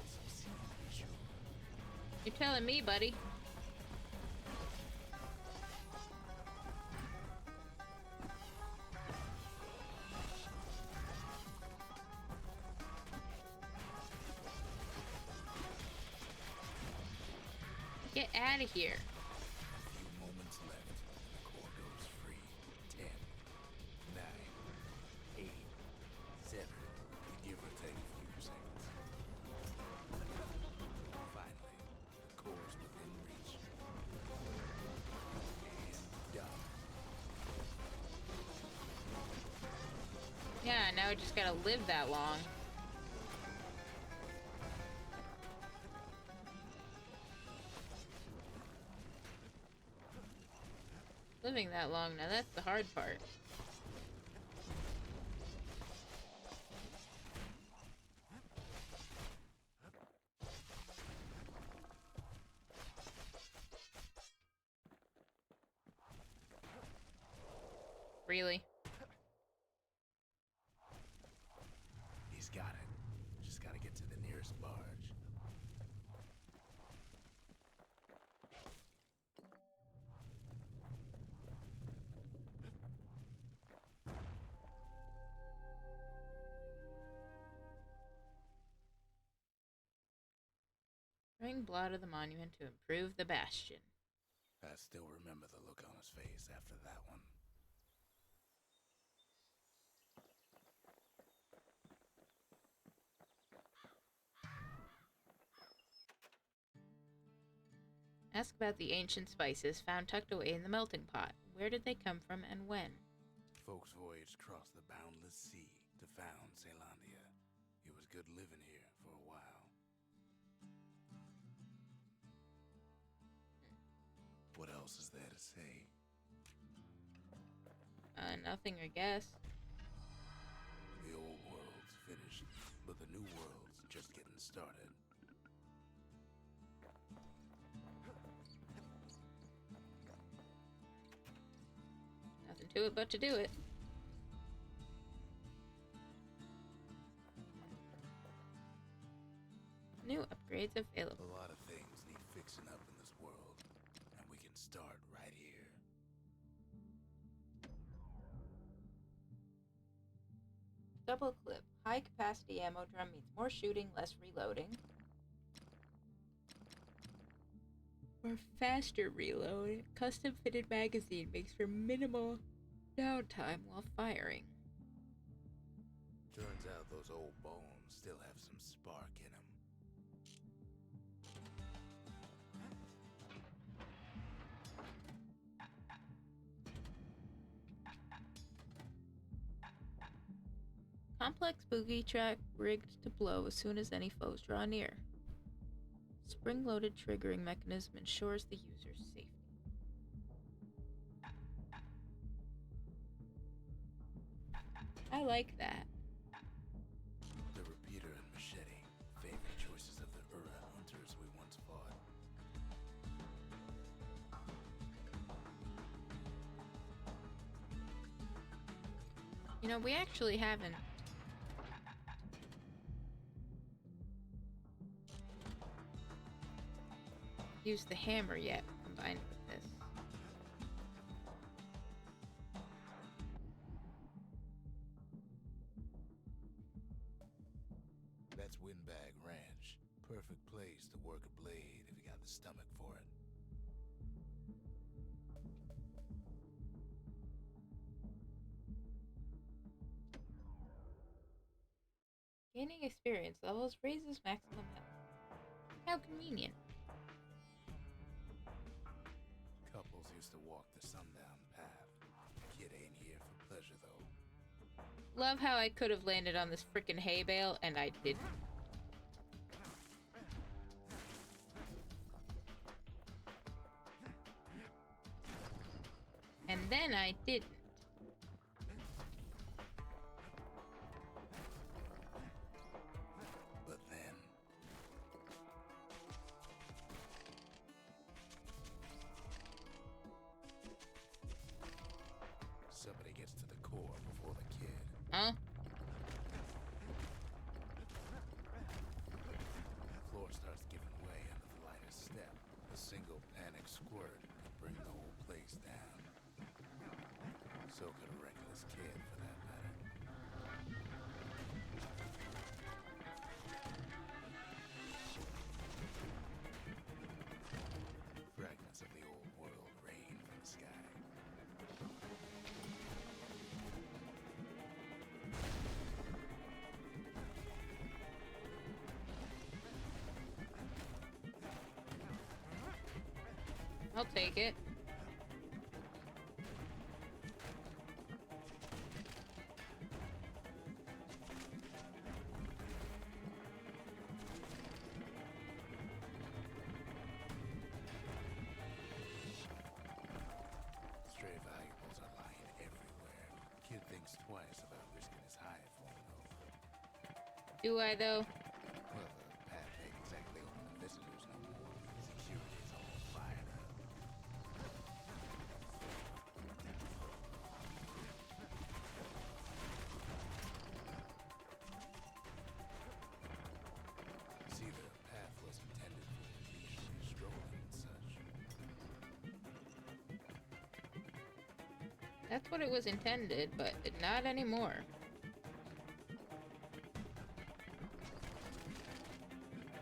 You're telling me, buddy. Get out of here. A few moments left. The core goes free. 10, 9, 8, 7. Give or take a few seconds. Finally, the core's within reach. And done. Yeah, now I just gotta live that long. Living that long, now that's the hard part. Really? He's got it. Just gotta get to the nearest barge. Bring blood of the monument to improve the Bastion. I still remember the look on his face after that one. Ask about the ancient spices found tucked away in the melting pot. Where did they come from and when? Folks voyaged across the boundless sea to found Ceylondia. It was good living here for a while. What else is there to say? Nothing, I guess. The old world's finished, but the new world's just getting started. Nothing to it but to do it. New upgrades available. A lot of things need fixing up in this world, and we can start right here. Double clip. High capacity ammo drum means more shooting, less reloading. Or faster reload. Custom fitted magazine makes for minimal downtime while firing. Turns out those old bones still have some spark in them. Complex boogie track rigged to blow as soon as any foes draw near. Spring-loaded triggering mechanism ensures the user's safety. I like that. The repeater and machete, favorite choices of the Ura hunters we once fought. You know, we actually haven't used the hammer yet combined with this. That's Windbag Ranch. Perfect place to work a blade if you got the stomach for it. Gaining experience levels raises maximum health. How convenient. Couples used to walk the sundown path. Kid ain't here for pleasure, though. Love how I could have landed on this frickin' hay bale and I didn't. And then I didn't. But then... somebody gets to the core before the kid. Huh? The floor starts giving way under the lightest step. A single panic squirt could bring the whole place down. So could a reckless kid, for that matter. Fragments of the old world rain from the sky. I'll take it. Stray valuables are lying everywhere. Kid thinks twice about risking his hide for them, though. Do I, though? Well, the path ain't exactly open to visitors no more. Security's all fired up. See, the path was intended for leisurely strolling and such. That's what it was intended, but not anymore.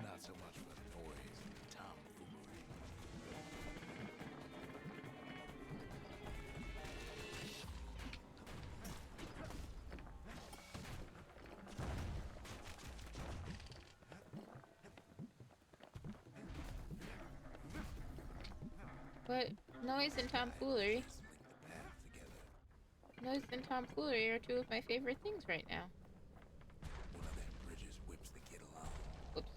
Not so much for noise and tomfoolery. But noise and tomfoolery. Link the path together. Noise and tomfoolery are two of my favorite things right now. One of them bridges whips the kid along. Oops.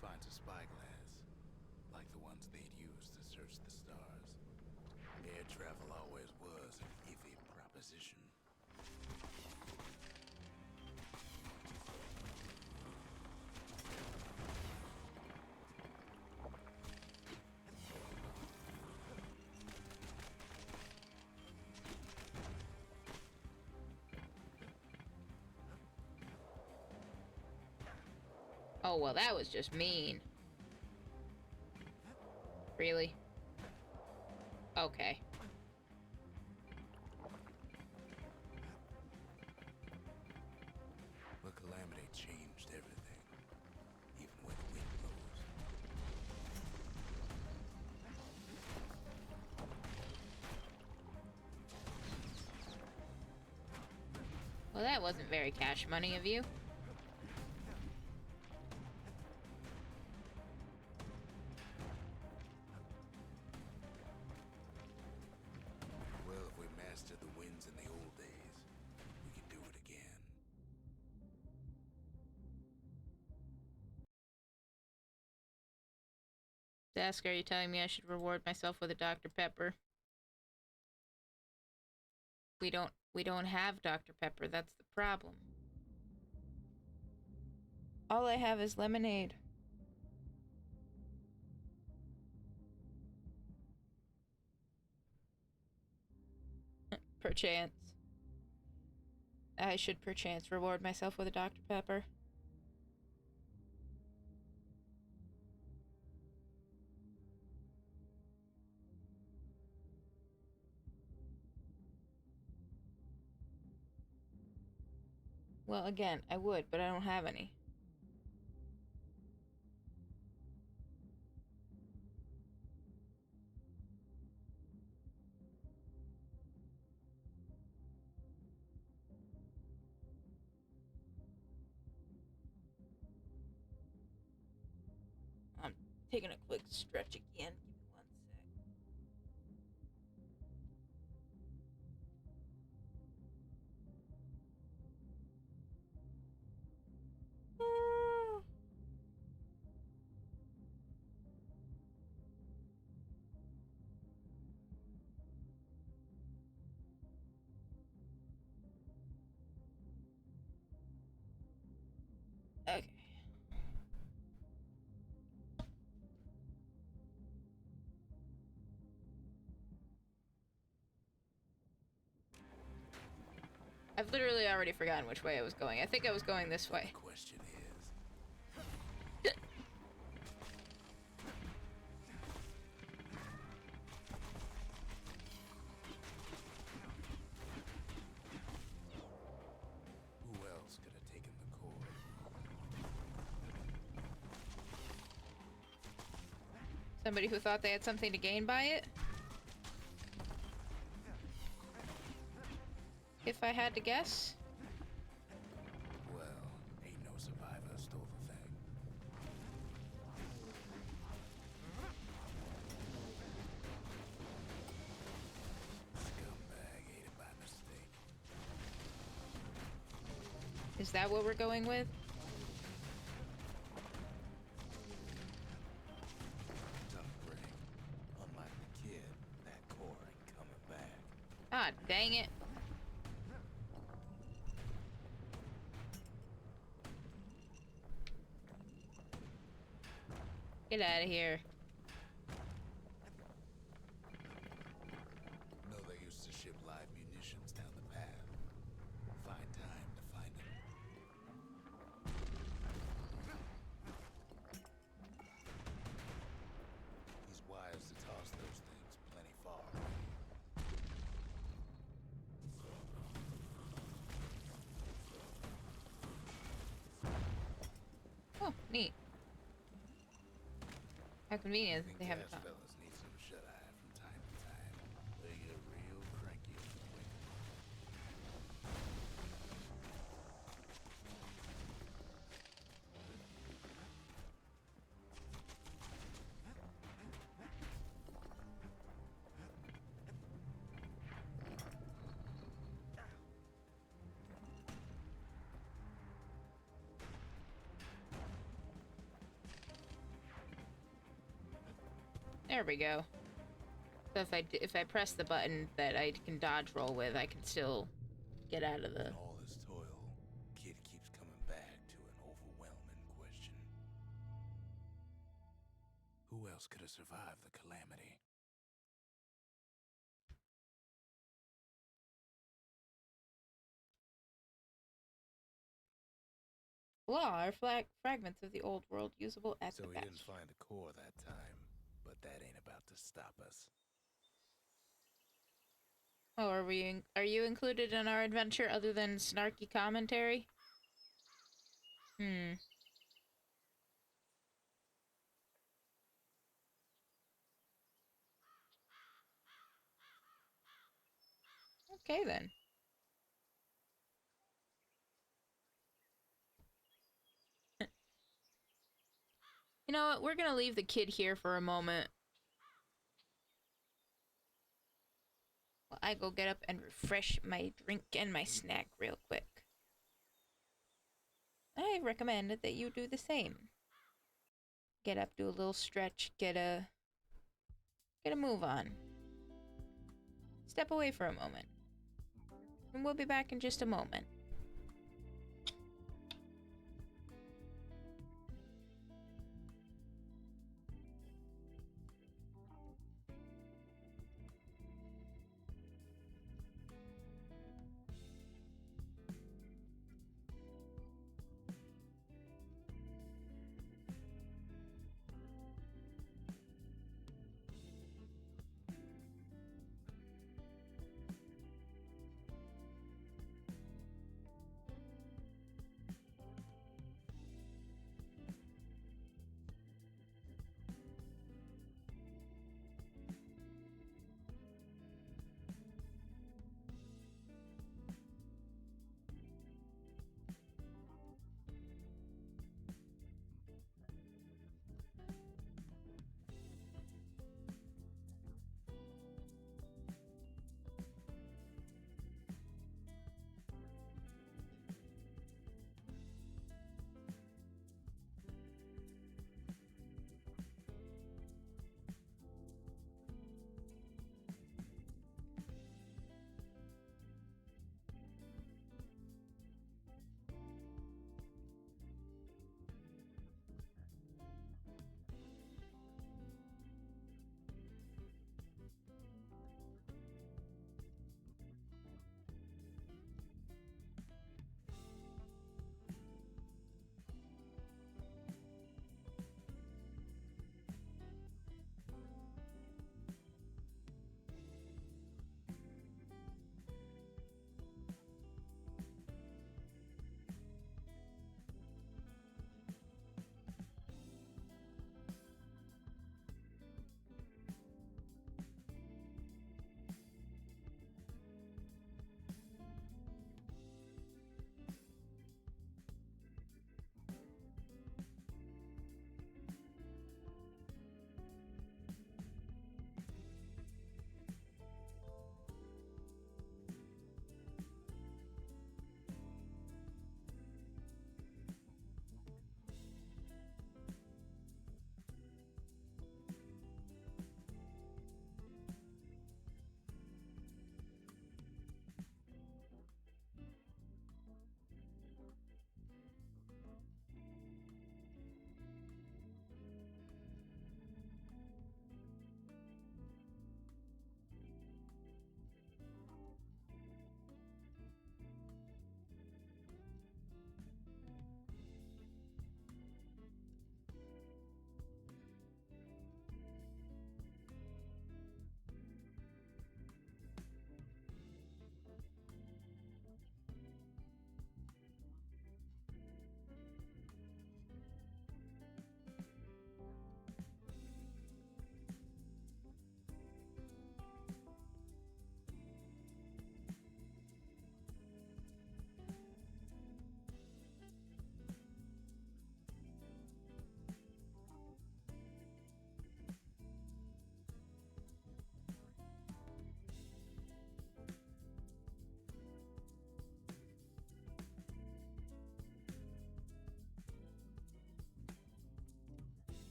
Finds a spyglass, like the ones they'd used to search the stars. Air travel always was an iffy proposition. Oh, well, that was just mean. Really? Okay. The calamity changed everything, even when the wind blows. Well, that wasn't very cash money of you. Well, if we mastered the winds in the old days, we can do it again. Dask, are you telling me I should reward myself with a Dr. Pepper? We don't have Dr. Pepper, that's the problem. All I have is lemonade. Perchance. I should perchance reward myself with a Dr. Pepper. Well, again, I would, but I don't have any. I'm taking a quick stretch again. Give me one sec. Okay. I've literally already forgotten which way I was going. I think I was going this way. The question is, who else could have taken the core? Somebody who thought they had something to gain by it? If I had to guess? Well, ain't no survivor stole the thing. Scumbag ate it by mistake. Is that what we're going with? Tough break. Unlike the kid, that core ain't coming back. Ah, dang it. Get out of here. No, they used to ship live munitions down the path. Find time to find them. These wires to toss those things plenty far away. Oh, neat. How convenient Think they have it gas on. fellas need some shut-eye from time to time. They get real cranky. There we go. So if I press the button that I can dodge roll with, I can still get out of the... In all this toil, kid keeps coming back to an overwhelming question. Who else could have survived the calamity? Well, are fragments of the old world usable at So the he Bastion? didn't find the core that time, but that ain't about to stop us. Oh, are you included in our adventure other than snarky commentary? Hmm. Okay then. You know what? We're gonna leave the kid here for a moment. While I go get up and refresh my drink and my snack real quick. I recommend that you do the same. Get up, do a little stretch, get a move on. Step away for a moment. And we'll be back in just a moment.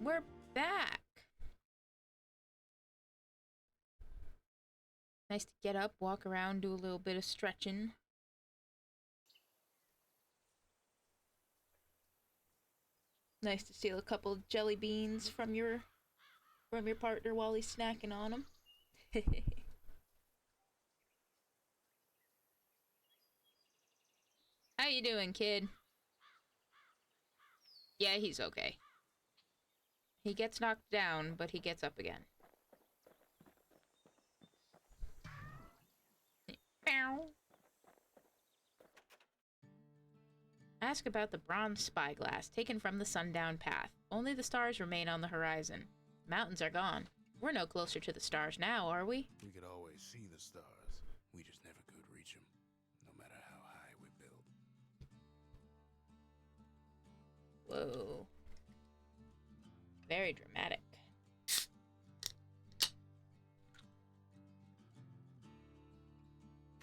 We're back. Nice to get up, walk around, do a little bit of stretching. Nice to steal a couple of jelly beans from your partner while he's snacking on them. How you doing, kid? Yeah, he's okay. He gets knocked down, but he gets up again. Ask about the bronze spyglass taken from the sundown path. Only the stars remain on the horizon. Mountains are gone. We're no closer to the stars now, are we? We could always see the stars. We just never could reach them, no matter how high we built. Whoa. Very dramatic.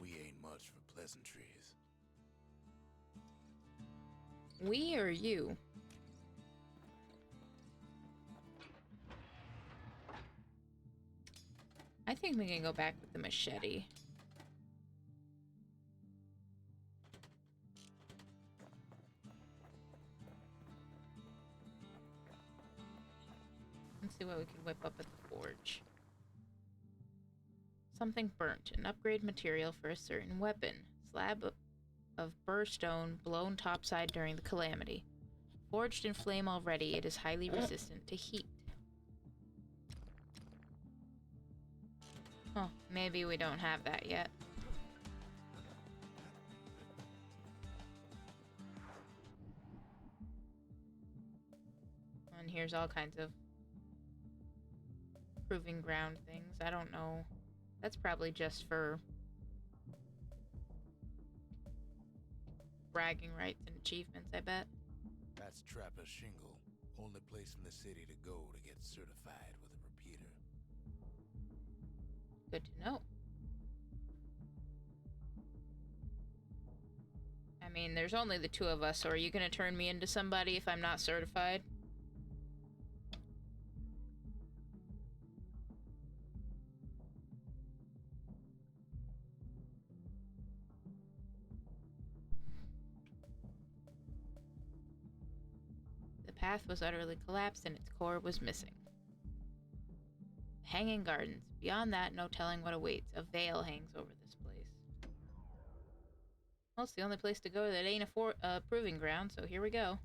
We ain't much for pleasantries. We or you? I think we can go back with the machete. Let's see what we can whip up at the forge. Something burnt, an upgrade material for a certain weapon. Slab of burrstone blown topside during the calamity. Forged in flame already, it is highly resistant to heat. Oh, maybe we don't have that yet. And here's all kinds of proving ground things. I don't know. That's probably just for bragging rights and achievements, I bet. That's Trapper Shingle. Only place in the city to go to get certified with a repeater. Good to know. I mean, there's only the two of us, so are you gonna turn me into somebody if I'm not certified? The path was utterly collapsed and its core was missing. Hanging gardens. Beyond that, no telling what awaits. A veil hangs over this place. Well, it's the only place to go that ain't a proving ground, so here we go.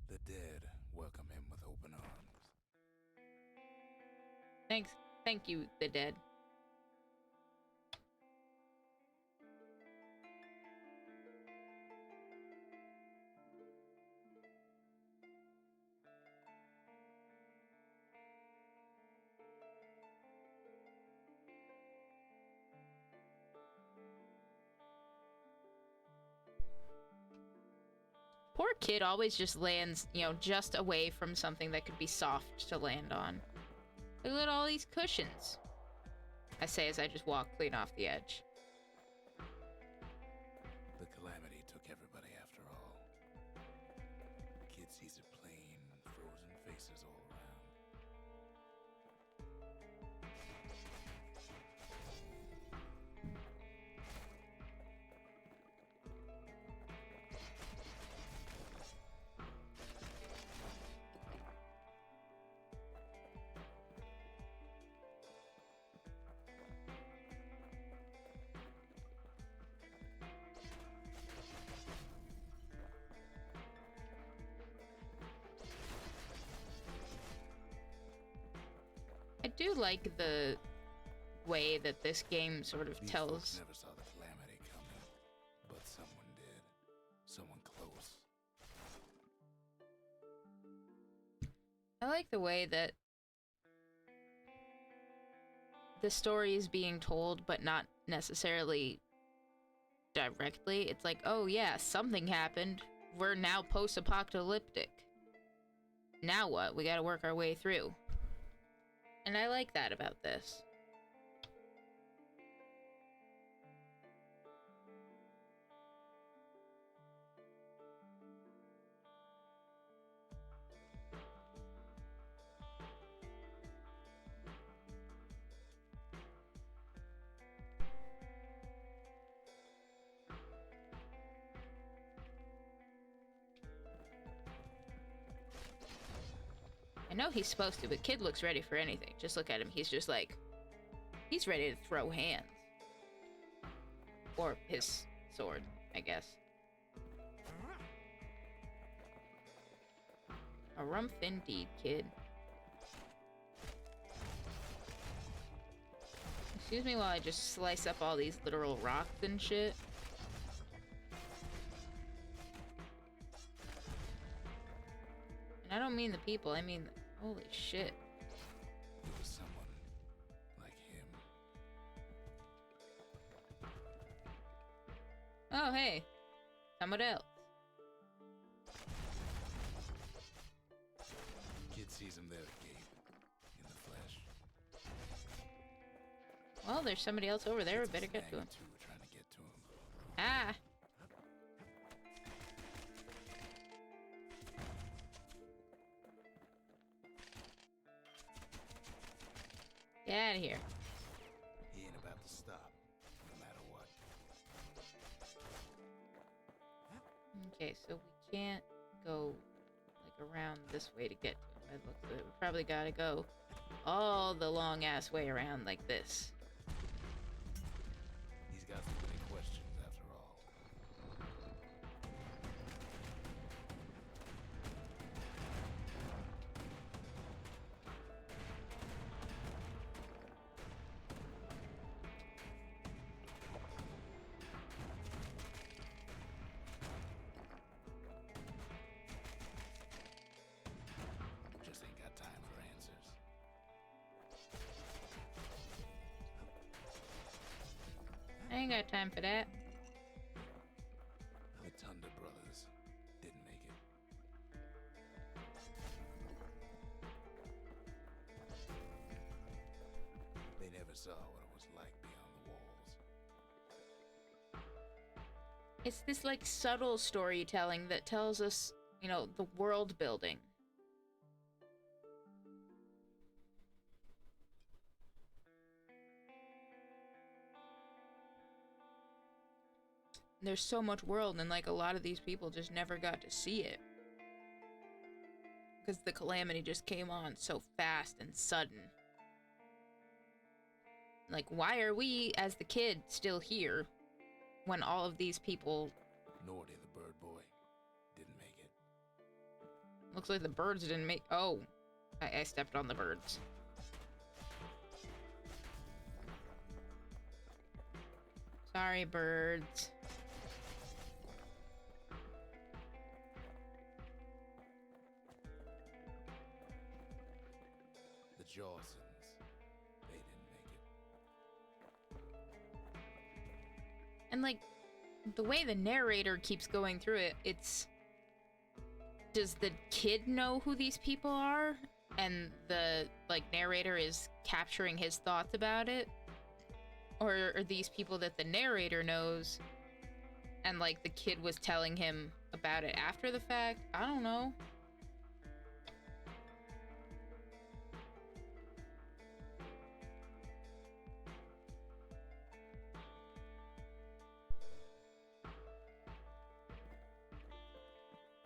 The dead welcome him with open arms. Thanks. Thank you, the dead. Poor kid always just lands, you know, just away from something that could be soft to land on. Look at all these cushions. I say as I just walk clean off the edge. The calamity took everybody after all. Kid sees it plain, frozen faces all around. I do like the way that this game sort of These tells. folks never saw the calamity coming, but someone did. Someone close. I like the way that the story is being told, but not necessarily directly. It's like, oh yeah, something happened. We're now post-apocalyptic. Now what? We gotta work our way through. And I like that about this. I know he's supposed to, but Kid looks ready for anything. Just look at him. He's just like... He's ready to throw hands. Or his sword, I guess. A rumph indeed, Kid. Excuse me while I just slice up all these literal rocks and shit. And I don't mean the people, I mean... Holy shit. It was someone like him. Oh, hey. Someone else. Kid sees him there at the gate. In the flesh. Well, there's somebody else over there. We better get to him. Two were trying to get to him. Ah! Get out of here. He ain't about to stop, no matter what. Okay, so we can't go, like, around this way to get to him. It looks like we probably gotta go all the long-ass way around like this. He's got so many questions after all. Just ain't got time for answers. I ain't got time for that. The Thunder brothers didn't make it. They never saw what it was like beyond the walls. It's this, like, subtle storytelling that tells us, you know, the world building. There's so much world, and, like, a lot of these people just never got to see it. Because the calamity just came on so fast and sudden. Like, why are we, as the kid, still here when all of these people... Nordy, the bird boy, didn't make it. Looks like the birds didn't make... Oh, I stepped on the birds. Sorry, birds. The Jawsons, they didn't make it. And, like, the way the narrator keeps going through it, it's... Does the kid know who these people are? And the, like, narrator is capturing his thoughts about it? Or are these people that the narrator knows and, like, the kid was telling him about it after the fact? I don't know.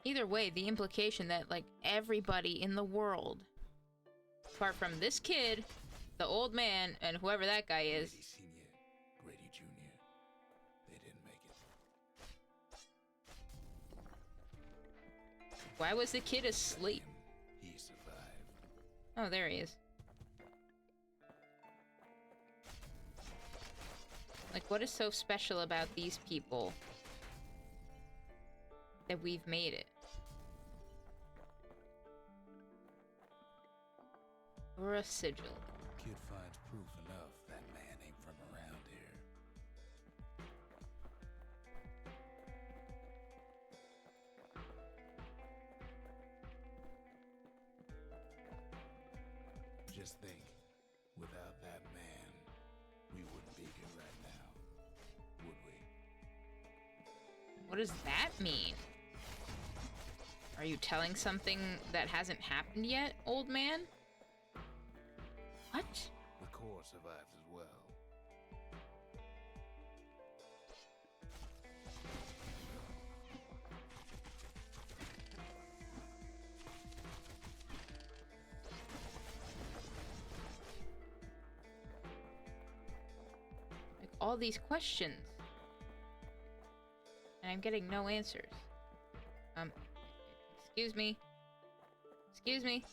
Either way, the implication that, like, everybody in the world, apart from this kid, the old man, and whoever that guy is... Grady Sr., Grady Jr., they didn't make it. Why was the kid asleep? He survived. Oh, there he is. Like, what is so special about these people that we've made it? Or a sigil. Kid finds proof enough that man ain't from around here. Just think, without that man, we wouldn't be here right now, would we? What does that mean? Are you telling something that hasn't happened yet, old man? What? The core survives as well. all these questions. And I'm getting no answers. Excuse me. Excuse me.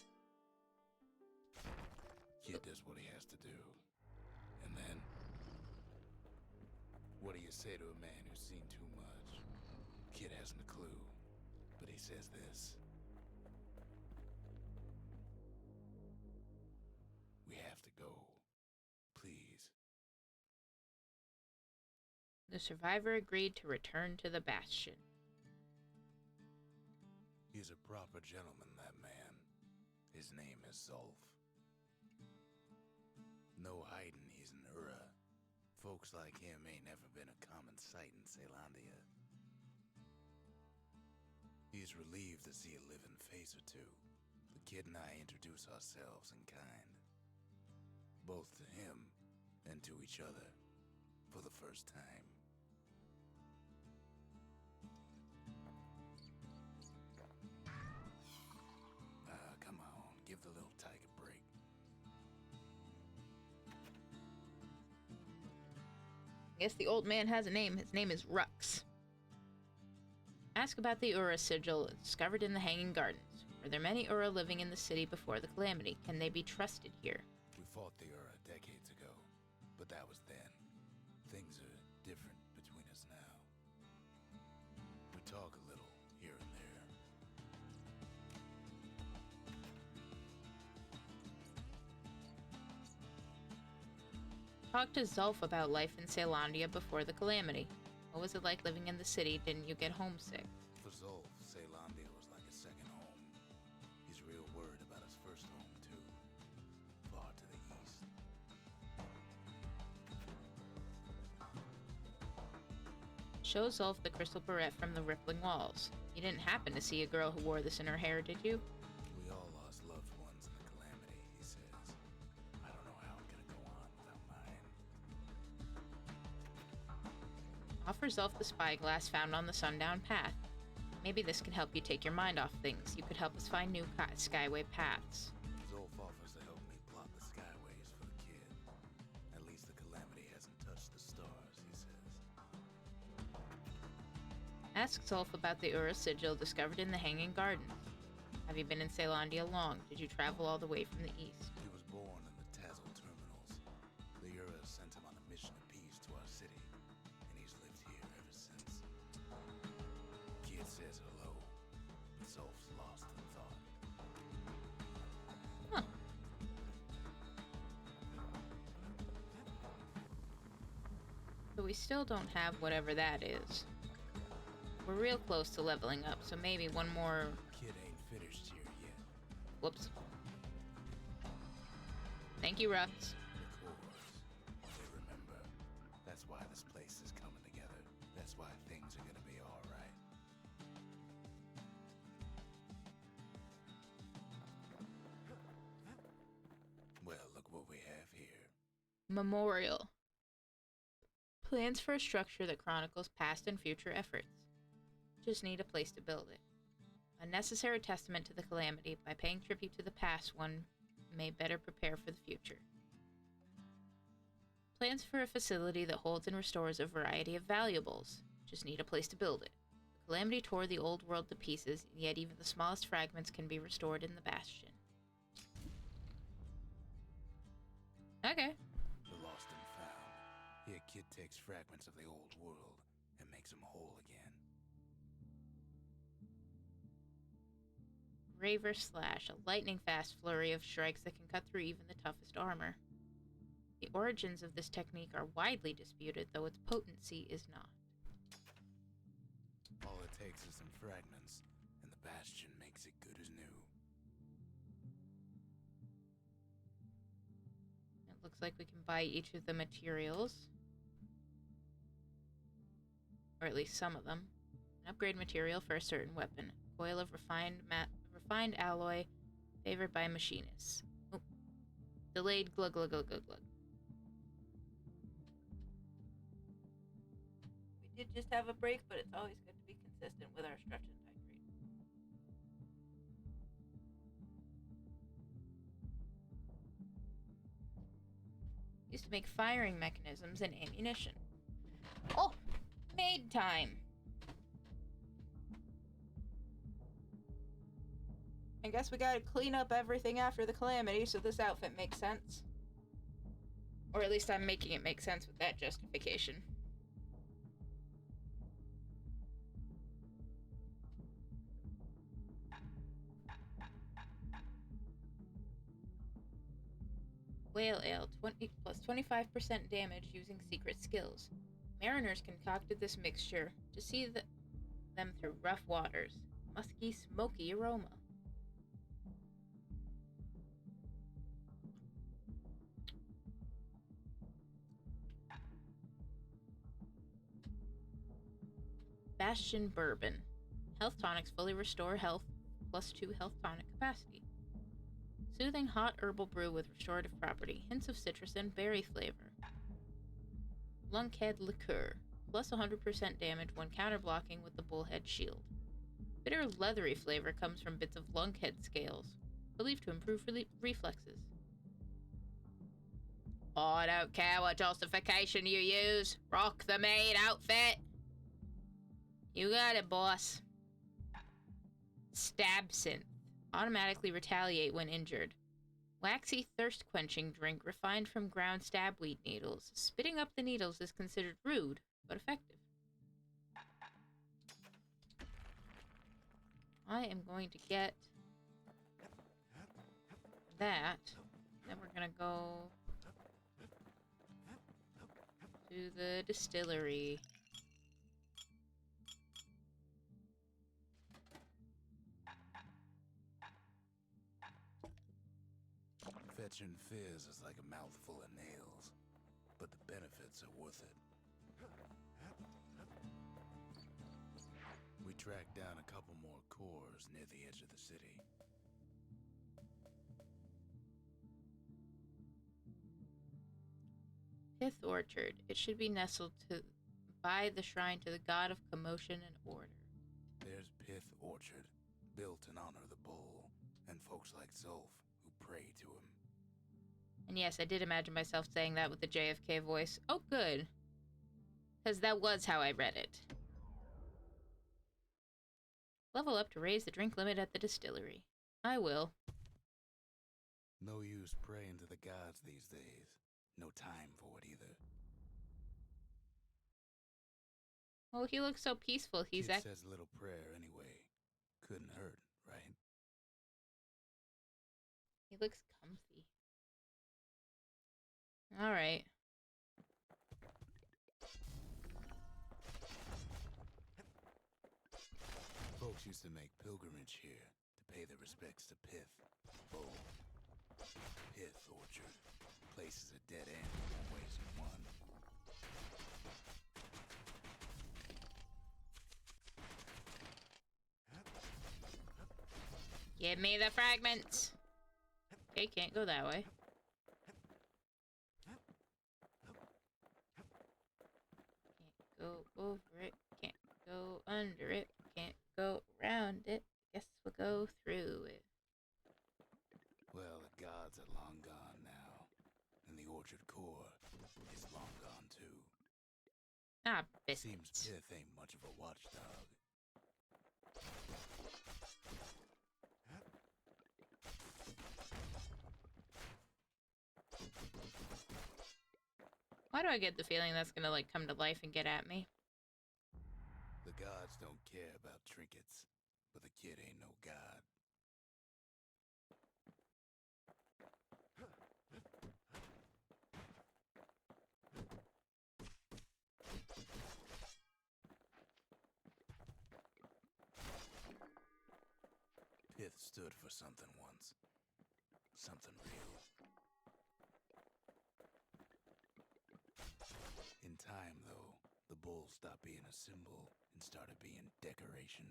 Kid does what he has to do. And then, what do you say to a man who's seen too much? Kid hasn't a clue, but he says this. We have to go. Please. The survivor agreed to return to the Bastion. He's a proper gentleman, that man. His name is Zolf. No hiding he's an Ura. Folks like him ain't never been a common sight in Caelondia. He's relieved to see a living face or two. The kid and I introduce ourselves in kind. Both to him and to each other for the first time. Come on, give the little tiger a break. I guess the old man has a name. His name is Rux. Ask about the Ura sigil discovered in the Hanging Gardens. Were there many Ura living in the city before the calamity? Can they be trusted here? We fought the Ura decades ago, but that was then. Things are different between us now. We talk a little here and there. Talk to Zulf about life in Caelondia before the calamity. What was it like living in the city? Didn't you get homesick? For Zolf, Caelondia was like a second home. He's real worried about his first home, too. Far to the east. Show Zulf the crystal barrette from the rippling walls. You didn't happen to see a girl who wore this in her hair, did you? We all lost loved ones in the calamity, he says. I don't know how I'm gonna go on without mine. Offer Zulf the spyglass found on the sundown path. Maybe this can help you take your mind off things. You could help us find new skyway paths. Zolf offers to help me plot the skyways for the kid. At least the calamity hasn't touched the stars, he says. Ask Zulf about the Ura sigil discovered in the Hanging Gardens. Have you been in Caelondia long? Did you travel all the way from the east? He was born in the Tazzle terminals. The Ura sent him on a mission of peace to our city, and he's lived here ever since. Kid says hello, but Zolf's lost in thought. Huh. So we still don't have whatever that is. We're real close to leveling up, so maybe one more... Kid ain't finished here yet. Whoops. Thank you, Rux. The cores. They remember. That's why this place is coming together. That's why things are gonna be alright. Well, look what we have here. Memorial. Plans for a structure that chronicles past and future efforts. Just need a place to build it. A necessary testament to the calamity. By paying tribute to the past, one may better prepare for the future. Plans for a facility that holds and restores a variety of valuables. Just need a place to build it. The calamity tore the old world to pieces, and yet even the smallest fragments can be restored in the Bastion. Okay. The lost and found. Here, kid takes fragments of the old world and makes them whole again. Raver Slash, a lightning-fast flurry of strikes that can cut through even the toughest armor. The origins of this technique are widely disputed, though its potency is not. All it takes is some fragments, and the Bastion makes it good as new. It looks like we can buy each of the materials. Or at least some of them. An upgrade material for a certain weapon. Coil of refined alloy, favored by machinists. Oh. Delayed glug glug glug glug glug. We did just have a break, but it's always good to be consistent with our stretch and hydrate. Used to make firing mechanisms and ammunition. maid time. I guess we gotta clean up everything after the calamity, so this outfit makes sense. Or at least I'm making it make sense with that justification. Whale ale, 20 plus 25% damage using secret skills. Mariners concocted this mixture to see them through rough waters. Musky, smoky aroma. Bastion bourbon. Health tonics fully restore health, plus 2 health tonic capacity. Soothing hot herbal brew with restorative property. Hints of citrus and berry flavor. Lunkhead liqueur. Plus 100% damage when counterblocking with the bullhead shield. Bitter leathery flavor comes from bits of lunkhead scales, believed to improve reflexes. Oh, I don't care what justification you use. Rock the maid outfit. You got it, boss. Stabsynth. Automatically retaliate when injured. Waxy thirst-quenching drink refined from ground stabweed needles. Spitting up the needles is considered rude, but effective. I am going to get that. Then we're gonna go to the distillery. Fetching fizz is like a mouthful of nails, but the benefits are worth it. We tracked down a couple more cores near the edge of the city. Pith Orchard. It should be nestled by the shrine to the god of commotion and order. There's Pith Orchard, built in honor of the bull, and folks like Zolf who pray to him. And yes, I did imagine myself saying that with the JFK voice. Oh, good. Because that was how I read it. Level up to raise the drink limit at the distillery. I will. No use praying to the gods these days. No time for it either. Oh, he looks so peaceful. Kid says a little prayer anyway. Couldn't hurt, right? He looks comfy. Alright. Folks used to make pilgrimage here to pay their respects to Pith, Bull. Pith Orchard. Place is a dead end more ways than one. Give me the fragments. Okay, can't go that way. Can't go over it. Can't go under it. Can't go around it. Guess we'll go through it. Well, the gods are long gone now, and the orchard core is long gone too. Ah, Seems biscuits. Pith ain't much of a watchdog. Why do I get the feeling that's gonna, like, come to life and get at me? The gods don't care about trinkets, but the kid ain't no god. Pith stood for something once. Something real. In time, though, the bull stopped being a symbol and started being decoration.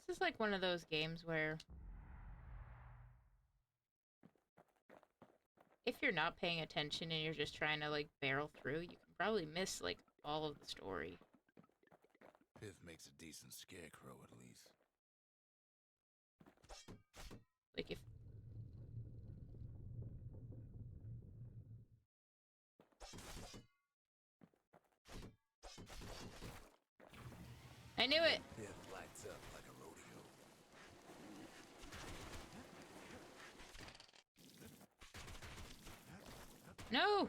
This is like one of those games where if you're not paying attention and you're just trying to, like, barrel through, you can probably miss, like, all of the story. Pith makes a decent scarecrow, at least. Like, if... I knew it! Pith lights up like a rodeo. No!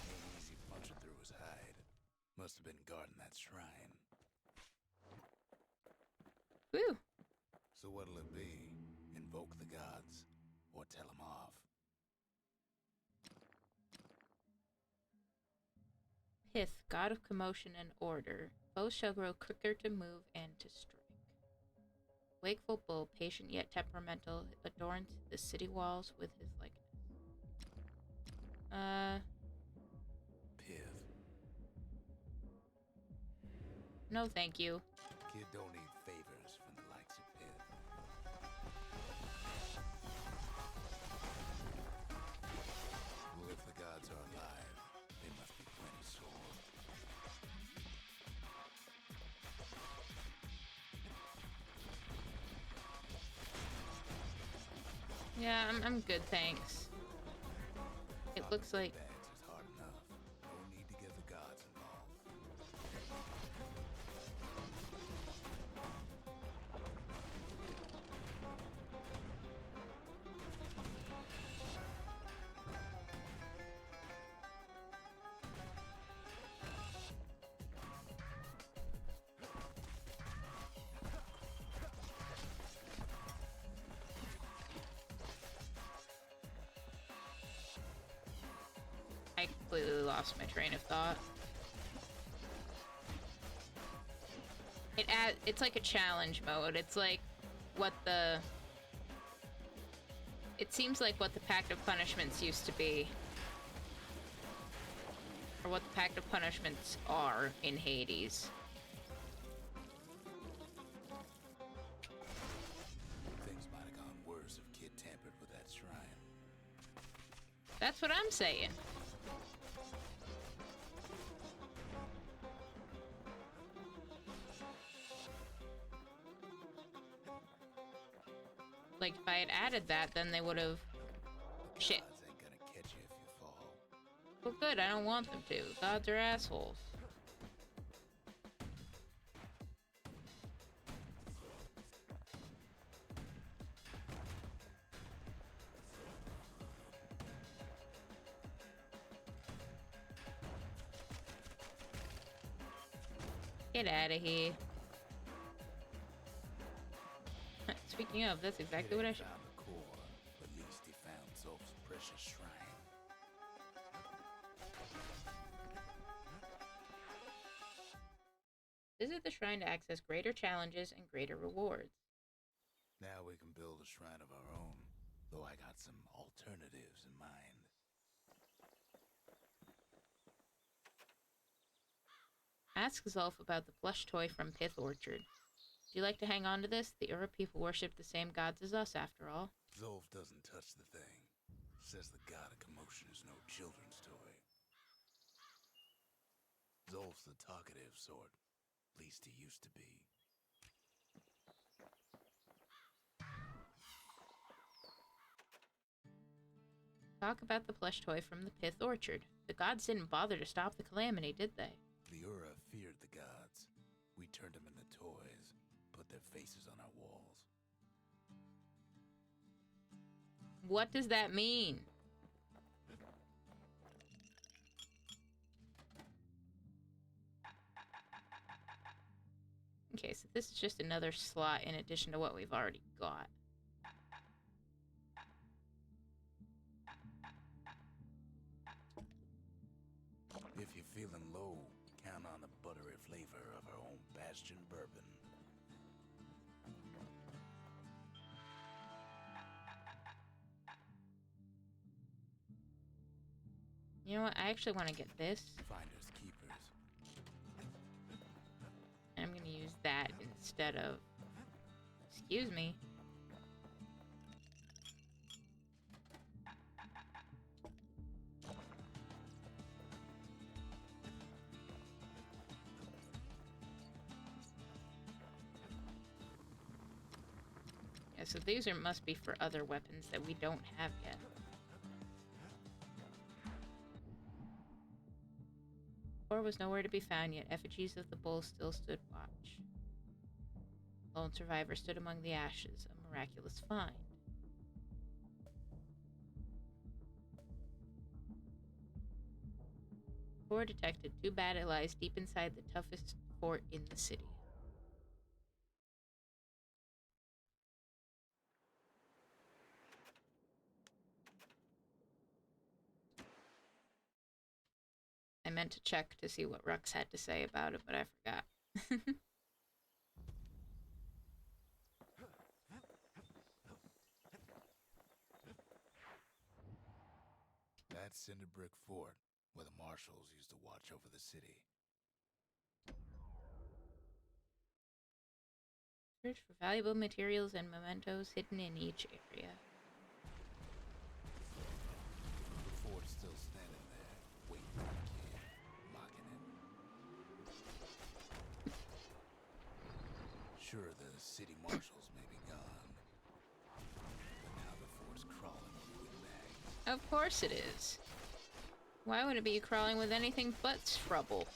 Ain't easy punching through his hide. Must have been guarding that shrine. Woo! So what'll it be? Invoke the gods, or tell them off? Pith, god of commotion and order. Both shall grow quicker to move and to strike. Wakeful bull, patient yet temperamental, adorns the city walls with his likeness. Pith. No thank you. Kid don't need favors from the likes of Pith. Well, if the gods are alive, they must be plenty sore. Yeah, I'm good, thanks. It looks like... Bags is hard enough. No need to get the gods involved. I completely lost my train of thought. It's like a challenge mode. It's like what the... It seems like what the Pact of Punishments used to be. Or what the Pact of Punishments are in Hades. Things might have gone worse if Kid tampered with that shrine. That's what I'm saying. Like, if I had added that, then they would have... The Shit. gods ain't gonna catch you if you fall. Well, good, I don't want them to. Gods are assholes. Get out of here. Speaking of, that's exactly Kid what I ain't should... found the core, but at least he found Zolf's precious shrine. Visit the shrine to access greater challenges and greater rewards. Now we can build a shrine of our own, though I got some alternatives in mind. Ask Zolf about the plush toy from Pith Orchard. Do you like to hang on to this? The Ura people worship the same gods as us, after all. Zolf doesn't touch the thing. Says the god of commotion is no children's toy. Zolf's the talkative sort. At least he used to be. Talk about the plush toy from the Pith Orchard. The gods didn't bother to stop the calamity, did they? The Ura feared the gods. We turned them into toys, put their faces on our walls. What does that mean? Okay, so this is just another slot in addition to what we've already got. If you're feeling low, count on the buttery flavor of our own Bastion bourbon. You know what? I actually want to get this. Finders keepers. I'm gonna use that instead of... Excuse me. Yeah, so these must be for other weapons that we don't have yet. Or was nowhere to be found yet. Effigies of the bull still stood watch. Lone survivor stood among the ashes, a miraculous find. Core detected. Too bad it lies deep inside the toughest fort in the city. I meant to check to see what Rux had to say about it, but I forgot. That's Cinderbrick Fort, where the marshals used to watch over the city. Search for valuable materials and mementos hidden in each area. The fort's still standing there, waiting for the kid, mocking him. Sure, the city marshals may be gone, but now the fort's crawling with windbags. Of course it is. Why would it be crawling with anything but trouble?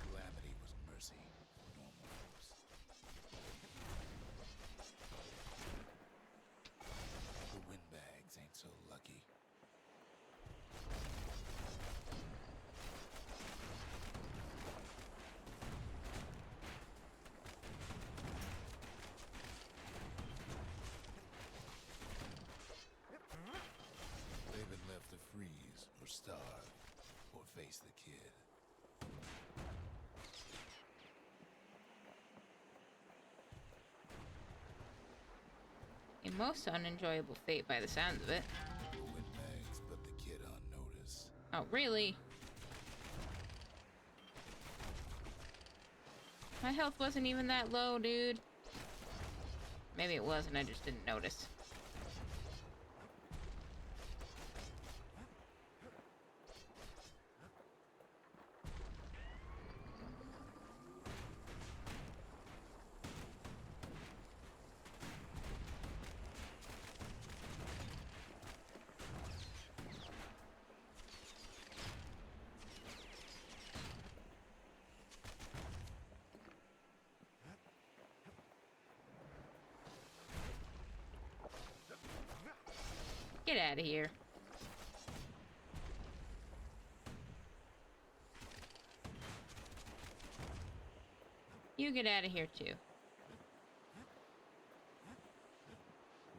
Calamity was mercy for normal folks. The windbags ain't so lucky. They've been left to freeze or starve or face the kid. A most unenjoyable fate by the sounds of it. The windbags put the kid on notice. Oh, really? My health wasn't even that low, dude. Maybe it was and I just didn't notice. Get out of here. You get out of here too.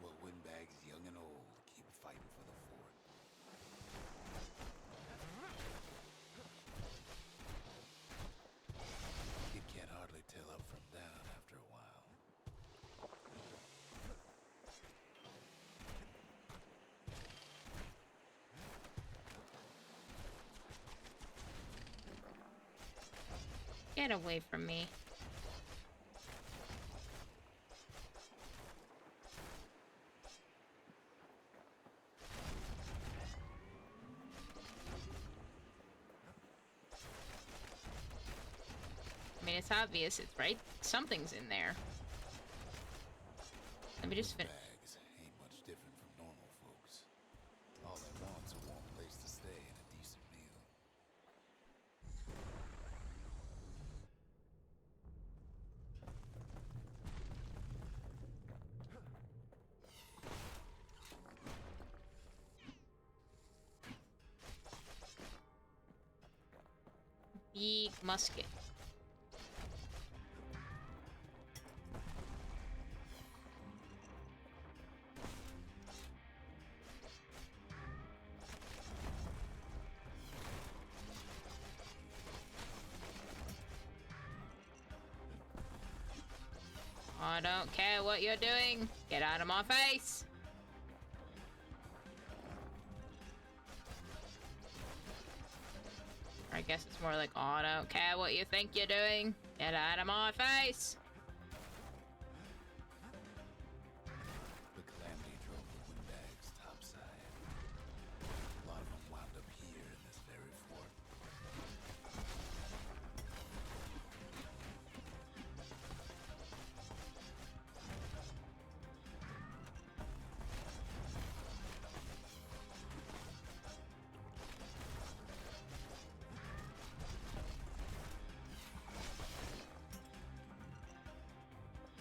Well, windbags young and old keep fighting for the fort. You can't hardly tell up from down after a while. Get away from me. I mean, it's obvious. It's right. Something's in there. Let me just finish. Windbags ain't much different from normal folks. All they want's a warm place to stay and a decent meal. Big musket. I don't care what you're doing. Get out of my face. Or I guess it's more like, oh, I don't care what you think you're doing. Get out of my face. The Calamity drove the windbags topside. A lot of them wound up here in this very fort.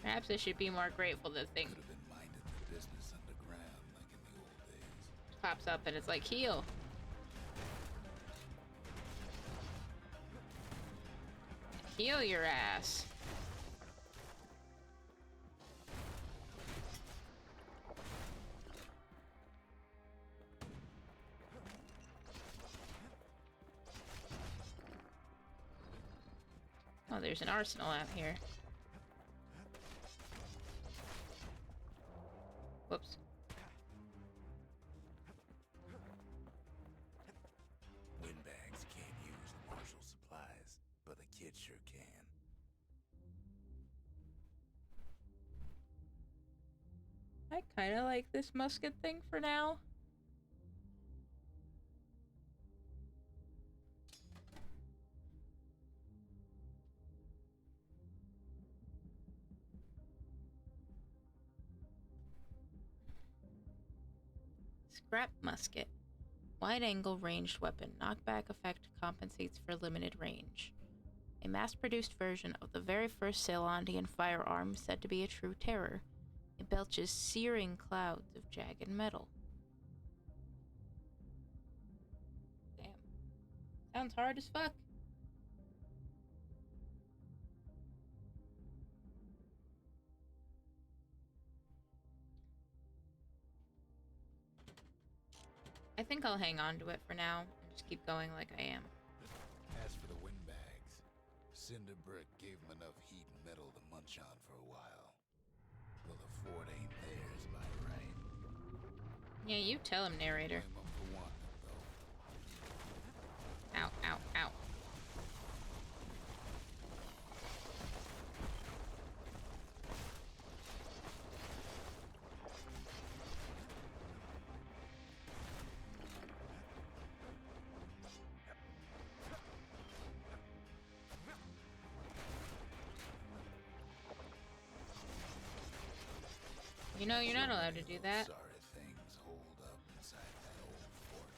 Perhaps I should be more grateful that thing Could have been minding the business underground like in the old days. pops up and it's like, heal. Heal your ass. Oh, there's an arsenal out here. Whoops. Windbags can't use the martial supplies, but the kid sure can. I kind of like this musket thing for now. Scrap musket. Wide angle ranged weapon. Knockback effect compensates for limited range. A mass produced version of the very first Ceylondian firearm said to be a true terror. It belches searing clouds of jagged metal. Damn. Sounds hard as fuck. I think I'll hang on to it for now and just keep going like I am. As for the windbags, Cinder Brick gave them enough heat and metal to munch on for a while. Well, the fort ain't theirs by right. Yeah, you tell him, narrator. Blame 'em for wanting it, though. Ow, ow, ow. You know you're not allowed to do that. Sorry things hold up inside that old fort.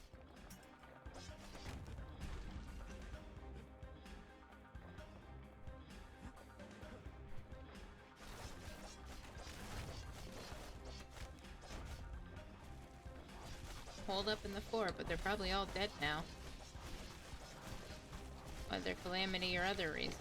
Hold up in the fort, but they're probably all dead now. Whether calamity or other reasons.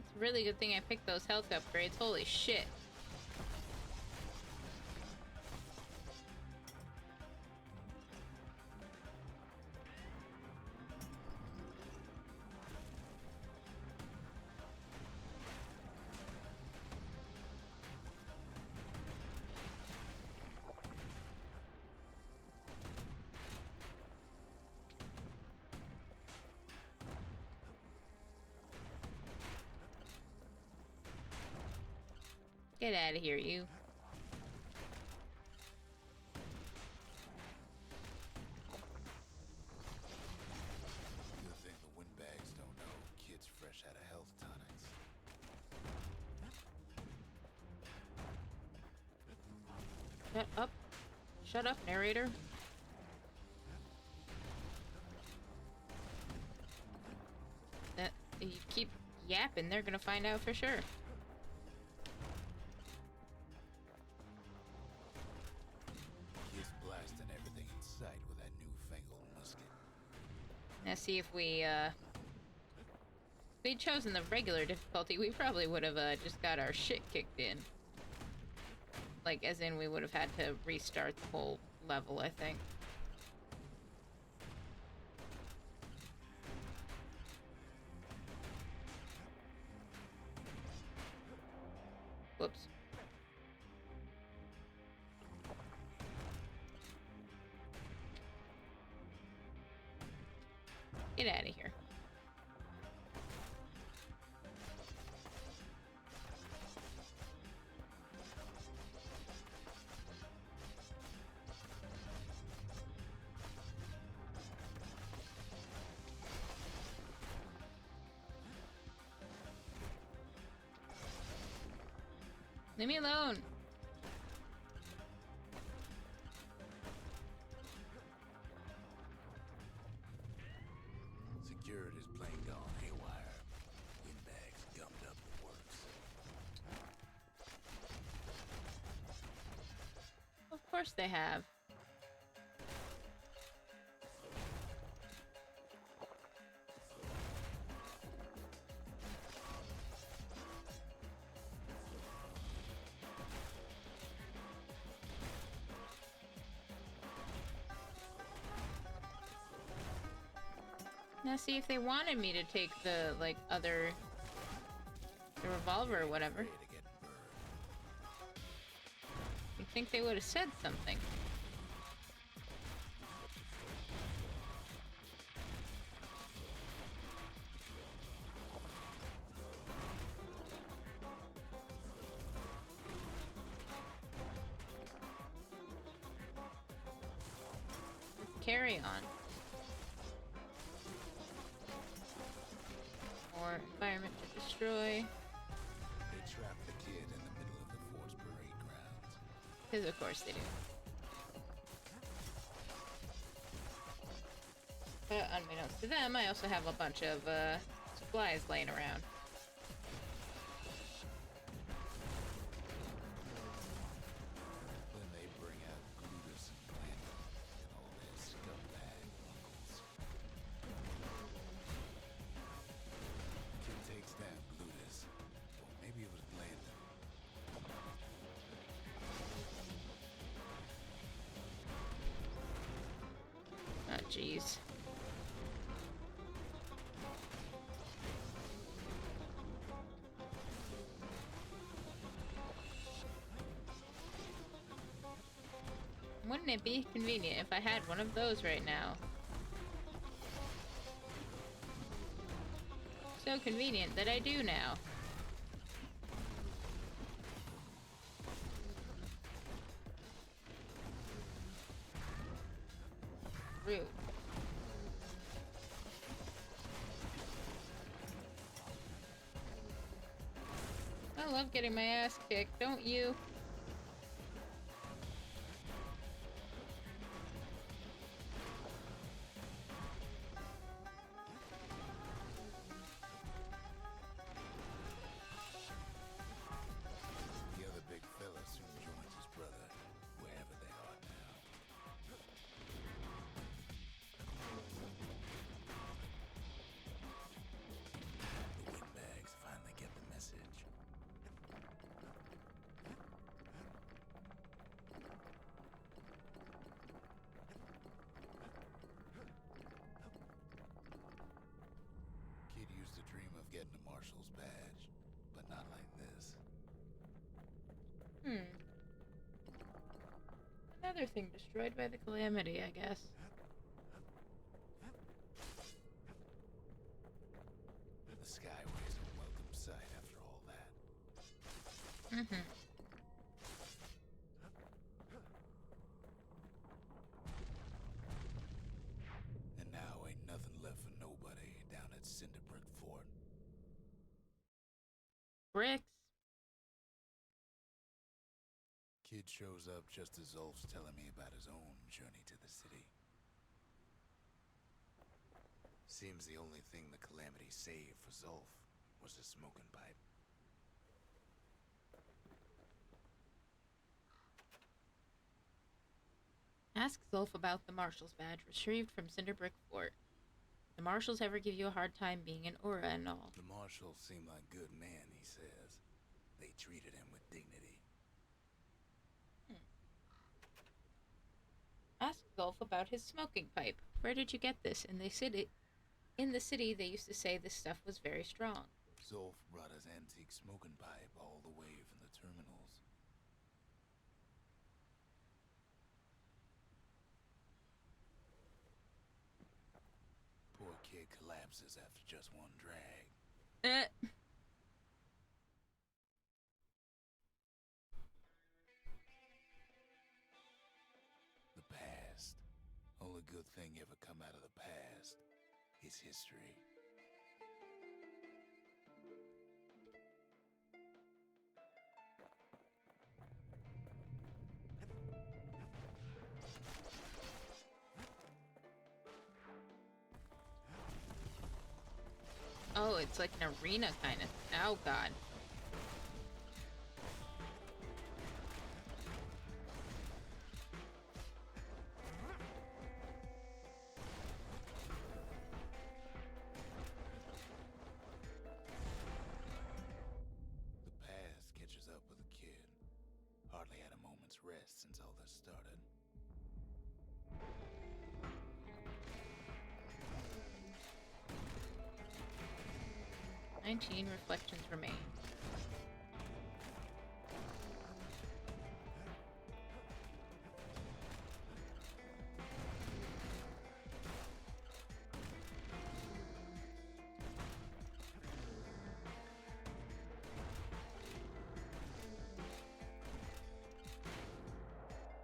It's a really good thing I picked those health upgrades. Holy shit. Get out of here, you. Good thing the windbags don't know kids fresh out of health tonics. Shut up. Shut up, narrator. That you keep yapping, they're gonna find out for sure. Kids blasting everything in sight with that newfangled musket. Now see if if we'd chosen the regular difficulty, we probably would have just got our shit kicked in. Like, as in we would have had to restart the whole level, I think. Whoops. Get out of here. Leave me alone. Security's plain gone haywire. Windbags gummed up the works. Of course they have. Now see if they wanted me to take the, like, the revolver or whatever. Ready to get burned. You'd think they would have said something. Carry on. More environment to destroy. They trapped the kid in the middle of the fort's parade grounds. Because of course they do. But unbeknownst to them, I also have a bunch of supplies laying around. Then they bring out Glutus and Glandon and all their scumbag uncles. Kid takes down Glutus. Or maybe it was Glandon. Oh, jeez. Wouldn't it be convenient if I had one of those right now? So convenient that I do now. Rude. I love getting my ass kicked, don't you? The other big fella soon joins his brother, wherever they are now. The windbags finally get the message. Kid used to dream of getting a marshal's badge, but not like this. Another thing destroyed by the calamity, I guess. The Skyway's a welcome sight after all that. And now ain't nothing left for nobody down at Cinderbrick Fort. Bricks. Kid shows up just as Zulf's telling me about his own journey to the city. Seems the only thing the calamity saved for Zulf was a smoking pipe. Ask Zulf about the Marshal's badge retrieved from Cinderbrick Fort. The Marshals ever give you a hard time being an Aura and all. The marshals seem like good men, he says. They treated him with dignity. Gulf about his smoking pipe. Where did you get this? And they said it. In the city, they used to say this stuff was very strong. Zolf brought his antique smoking pipe all the way from the terminals. Poor kid collapses after just one drag. The past. Only good thing ever come out of the past is history. Oh, it's like an arena kind of. Oh, God. The past catches up with the kid. Hardly had a moment's rest since all this started. 19 reflections remain.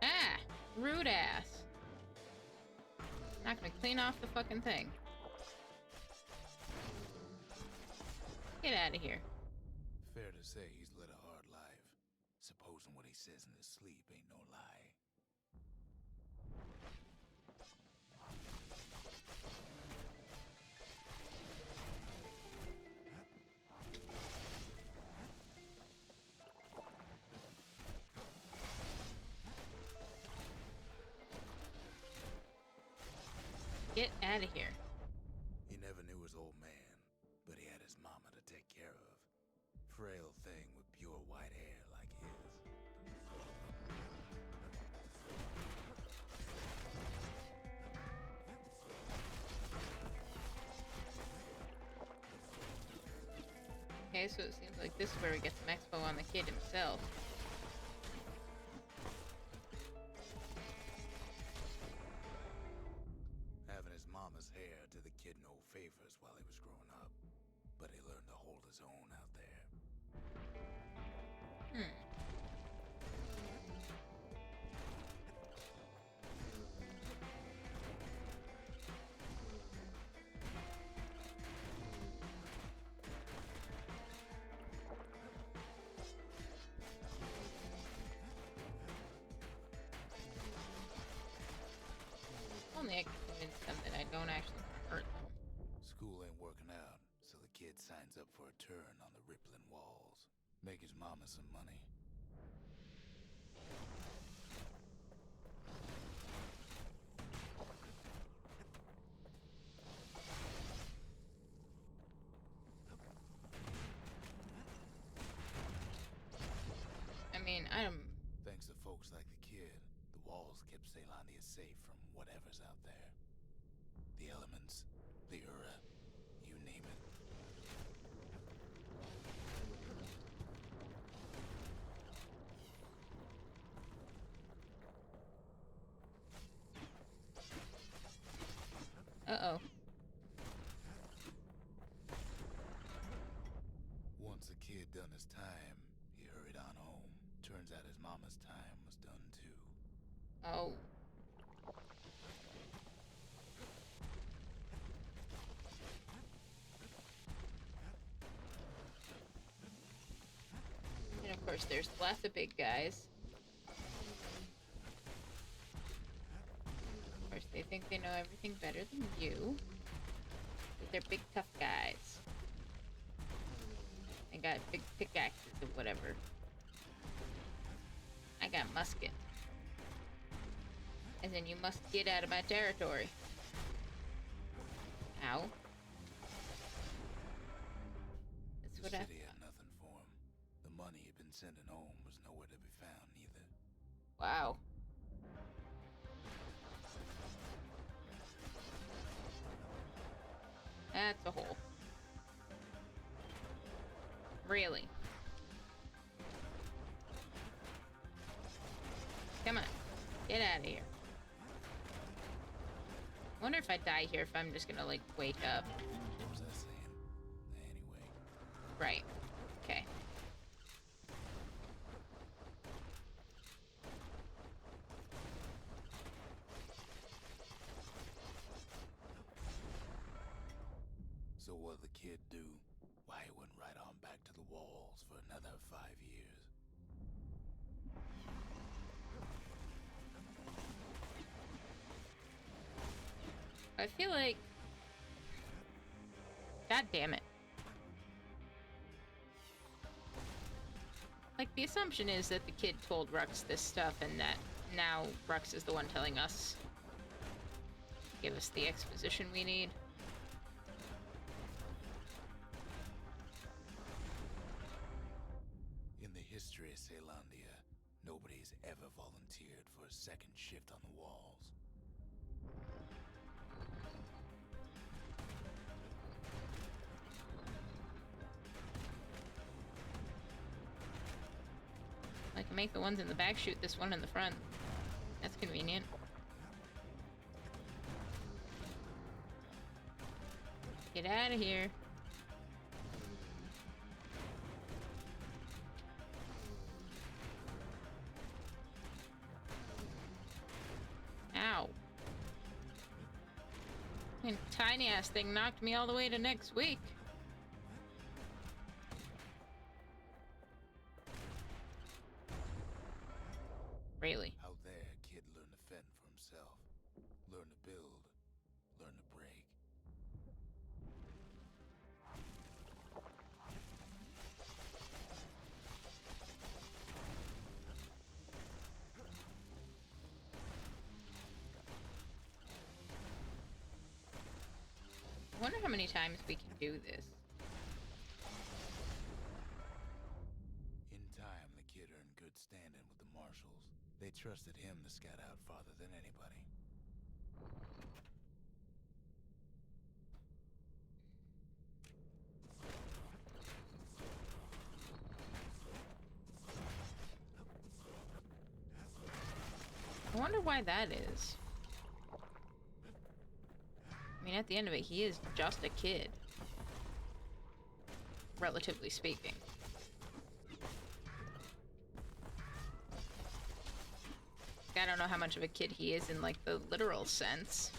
Ah! Rude ass. Not gonna clean off the fucking thing. Get out of here. Fair to say he's led a hard life. Supposing what he says in his sleep ain't no lie. Get out of here. He never knew his old man, but he had his mama to take care of. Frail thing with pure white hair like his. Okay, so it seems like this is where we get some expo on the kid himself. Having his mama's hair did the kid no favors while he was growing up, but he learned to hold his own out there. Only I can convince them that I don't actually want to hurt them. School ain't working out, so the kid signs up for a turn on the rippling walls. Make his mama some money. I mean, Thanks to folks like the kid, the walls kept Ceylondia safe from whatever's out there. The elements, the Ura, you name it. Uh-oh. Once the kid done his time, he hurried on home. Turns out his mama's time was done too. Oh. And of course, there's lots of big guys. Of course, they think they know everything better than you. But they're big, tough guys. They got big pickaxes or whatever. I got musket. And then you must get out of my territory. Ow. That's The what I city had nothing for him. The money he'd been sending home was nowhere to be found either. Wow. Really? Come on. Get out of here. I wonder if I die here if I'm just gonna, like, wake up. What was I saying? Anyway. Right. Okay. So what'd the kid do? Why, he went right on back to the walls for another 5 years. I feel like... God damn it. Like, the assumption is that the kid told Rux this stuff and that now Rux is the one telling us. Give us the exposition we need. In the history of Caelondia, nobody's ever volunteered for a second shift on the walls. I can make the ones in the back shoot this one in the front. That's convenient. Get out of here. Ow. And tiny ass thing knocked me all the way to next week. Really? Out there, a kid learned to fend for himself. Learn to build. Learn to break. I wonder how many times we can do this. In time, the kid earned good standing with the marshals. They trusted him to scout out farther than anybody. I wonder why that is. I mean, at the end of it, he is just a kid. Relatively speaking. I don't know how much of a kid he is in, like, the literal sense.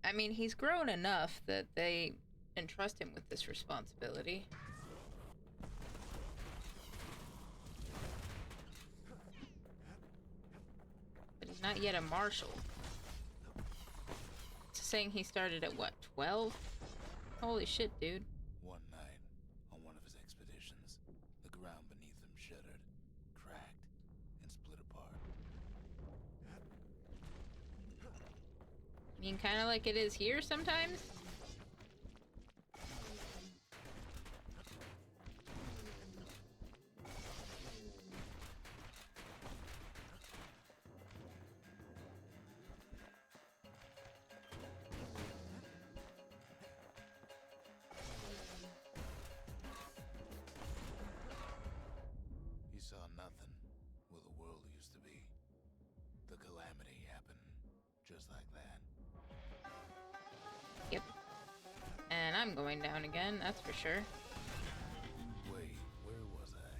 I mean, he's grown enough that they entrust him with this responsibility. But he's not yet a marshal. It's saying he started at, what, 12? Holy shit, dude. One night, on one of his expeditions, the ground beneath him shuddered, cracked, and split apart. I mean, kind of like it is here sometimes? He saw nothing where the world used to be. The calamity happened just like that. Yep. And I'm going down again, that's for sure. Wait, where was I?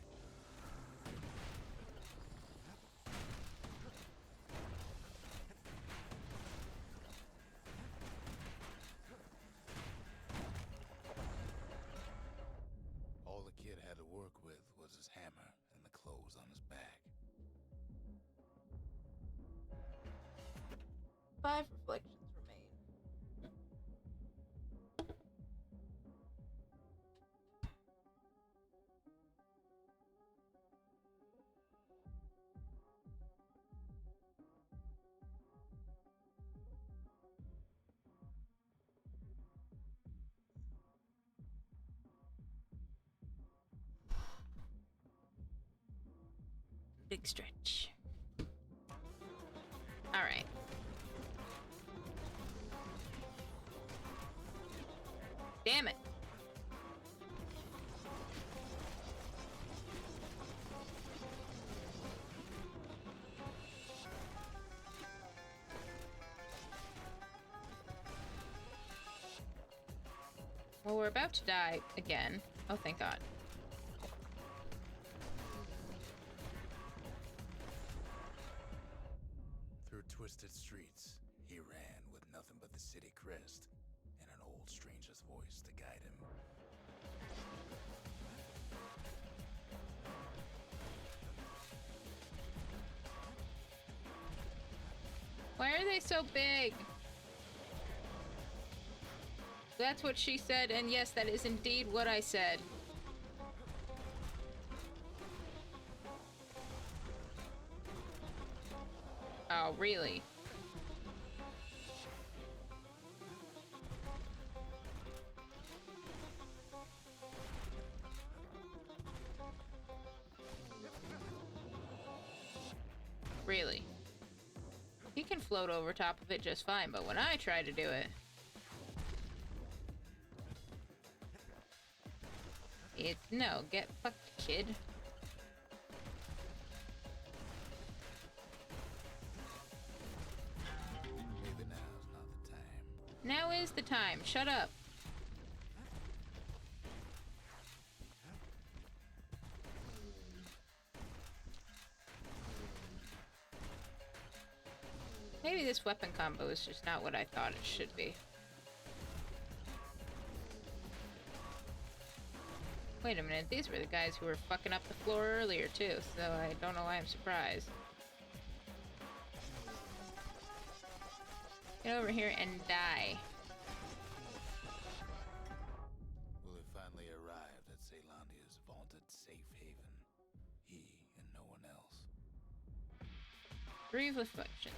All the kid had to work with was his hammer and the clothes on his back. 5 reflections remain. Big stretch. All right. Damn it. Well, we're about to die again. Oh, thank God. Through twisted streets, he ran with nothing but the city crest and an old stranger's voice to guide him. Why are they so big? That's what she said, and yes, that is indeed what I said. Oh, really? Really? He can float over top of it just fine, but when I try to do it... It's no, get fucked, kid. Maybe now's not the time. Now is the time. Shut up. Maybe this weapon combo is just not what I thought it should be. Wait a minute, these were the guys who were fucking up the floor earlier too, so I don't know why I'm surprised. Get over here and die. Will have finally arrived at Ceylandia's vaunted safe haven. He and no one else. Brief reflection.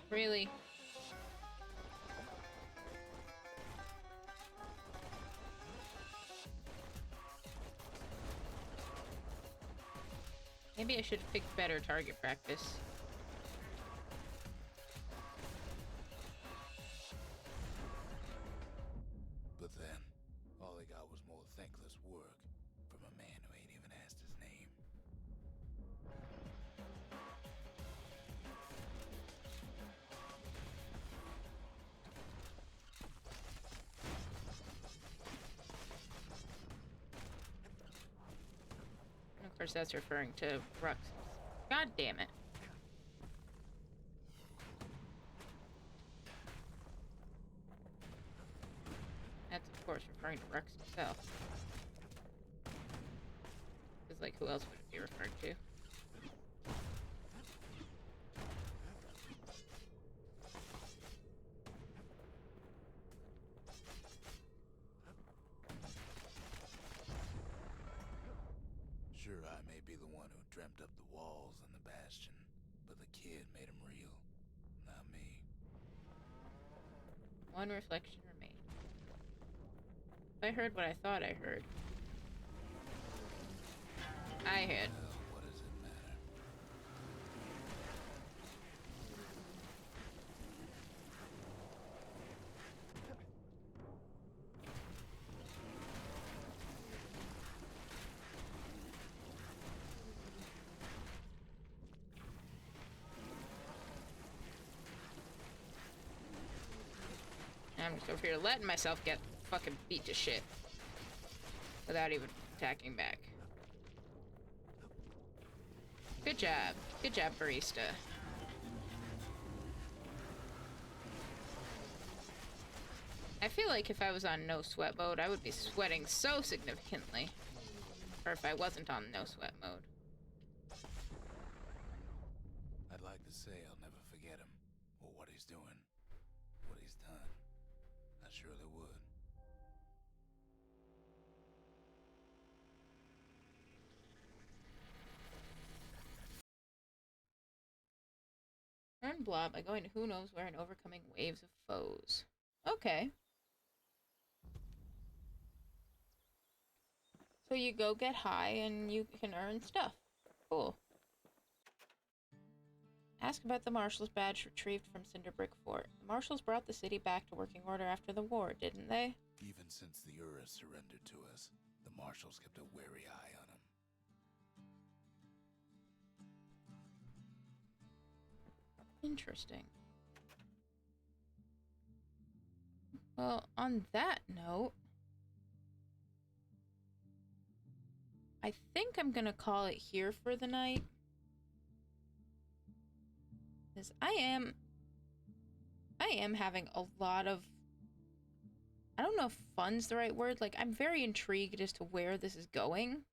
Really? Maybe I should pick better target practice. But then, all they got was more thankless work from a man who ain't even asked his name. Of course, that's referring to Rux. God damn it. That's, of course, referring to Rux himself. Because, like, who else would it be referred to? Sure, I may be the one who dreamt up the walls and the Bastion, but the kid made him real, not me. One reflection remained. If I heard what I thought I heard. I heard. Well, what does it matter? I'm just over here letting myself get fucking beat to shit. Without even attacking back. Good job. Good job, barista. I feel like if I was on no sweat mode, I would be sweating so significantly. Or if I wasn't on no sweat mode. I'd like to say I'll never forget him, or what he's doing, what he's done. I surely would. Earn blob by going to who knows where and overcoming waves of foes. Okay. So you go get high and you can earn stuff. Cool. Ask about the Marshal's badge retrieved from Cinderbrick Fort. The Marshals brought the city back to working order after the war, didn't they? Even since the Urus surrendered to us, the Marshals kept a wary eye on him. Interesting. Well, on that note, I think I'm gonna call it here for the night. Because I am having a lot of, I don't know if fun's the right word, like I'm very intrigued as to where this is going.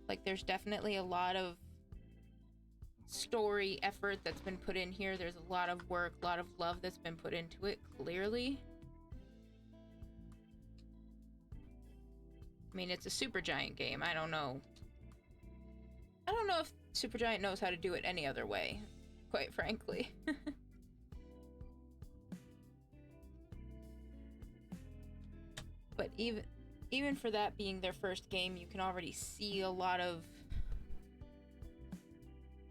Like there's definitely a lot of story effort that's been put in here. There's a lot of work, a lot of love that's been put into it, clearly. I mean, it's a Supergiant game. I don't know if Supergiant knows how to do it any other way, quite frankly. But even for that being their first game, you can already see a lot of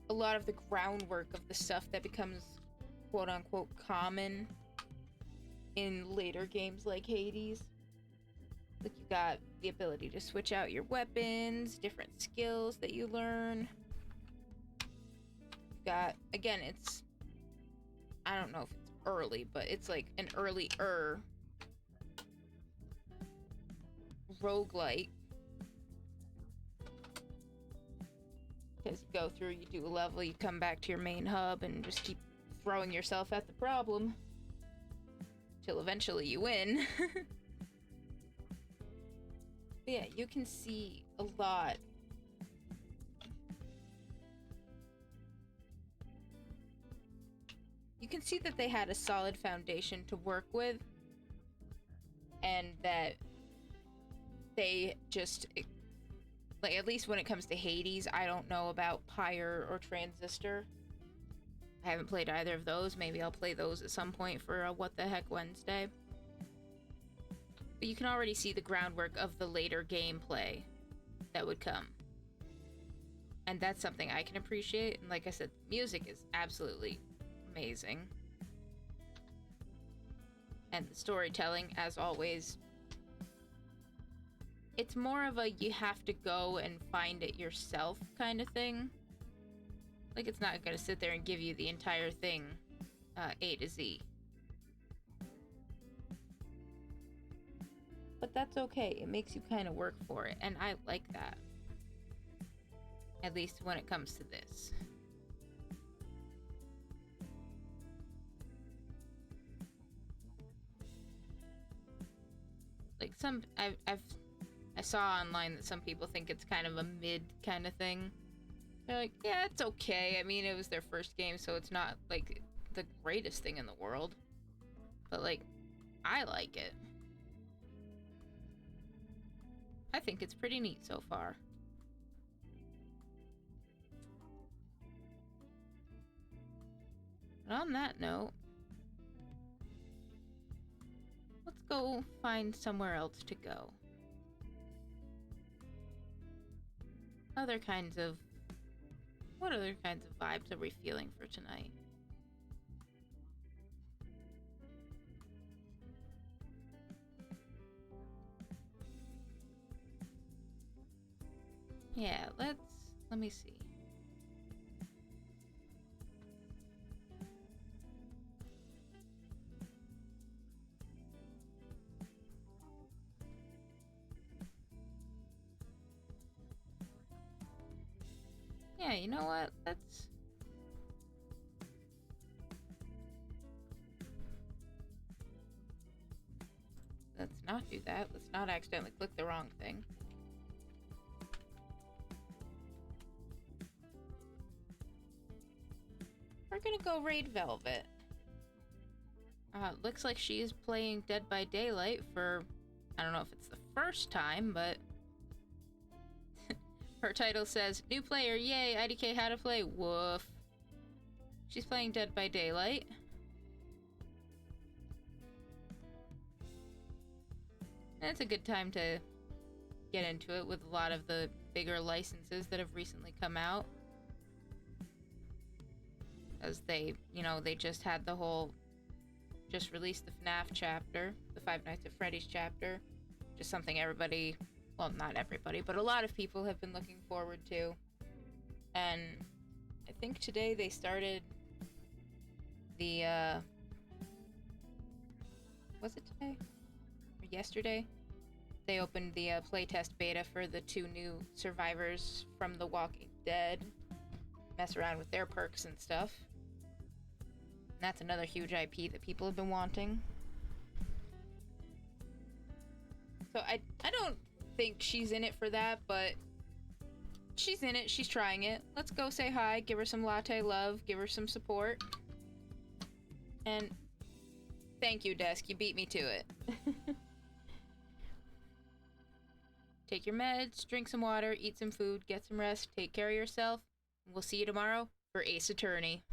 the groundwork of the stuff that becomes quote-unquote common in later games like Hades. Like, you got the ability to switch out your weapons, different skills that you learn. You got, again, it's, I don't know if it's early, but it's like an early-er roguelite. Because you go through, you do a level, you come back to your main hub, and just keep throwing yourself at the problem. Till eventually you win. But yeah, you can see a lot. You can see that they had a solid foundation to work with. And that they just, like, at least when it comes to Hades, I don't know about Pyre or Transistor. I haven't played either of those. Maybe I'll play those at some point for a What the Heck Wednesday. But you can already see the groundwork of the later gameplay that would come. And that's something I can appreciate. And like I said, music is absolutely amazing. And the storytelling, as always, it's more of a you have to go and find it yourself kind of thing. Like, it's not gonna sit there and give you the entire thing A to Z. But that's okay. It makes you kind of work for it, and I like that. At least when it comes to this. Like, I saw online that some people think it's kind of a mid kind of thing. They're like, yeah, it's okay. I mean, it was their first game, so it's not, like, the greatest thing in the world. But, like, I like it. I think it's pretty neat so far. And on that note, let's go find somewhere else to go. What other kinds of vibes are we feeling for tonight? Yeah, let me see. Yeah, you know what? Let's not do that. Let's not accidentally click the wrong thing. We're gonna go raid Velvet. Looks like she is playing Dead by Daylight for, I don't know if it's the first time, but her title says, new player, yay, IDK how to play, woof. She's playing Dead by Daylight. And it's a good time to get into it with a lot of the bigger licenses that have recently come out. because they, you know, they just had the whole, just released the FNAF chapter, the Five Nights at Freddy's chapter, just something everybody, well, not everybody, but a lot of people have been looking forward to. And I think today they started the, was it today? Or yesterday? They opened the playtest beta for the 2 new survivors from The Walking Dead. Mess around with their perks and stuff. And that's another huge IP that people have been wanting. So I don't think she's in it for that, but she's in it, she's trying it. Let's go say hi, give her some latte love, give her some support. And thank you, Desk, you beat me to it. Take your meds, drink some water, eat some food, get some rest, take care of yourself. We'll see you tomorrow for Ace Attorney.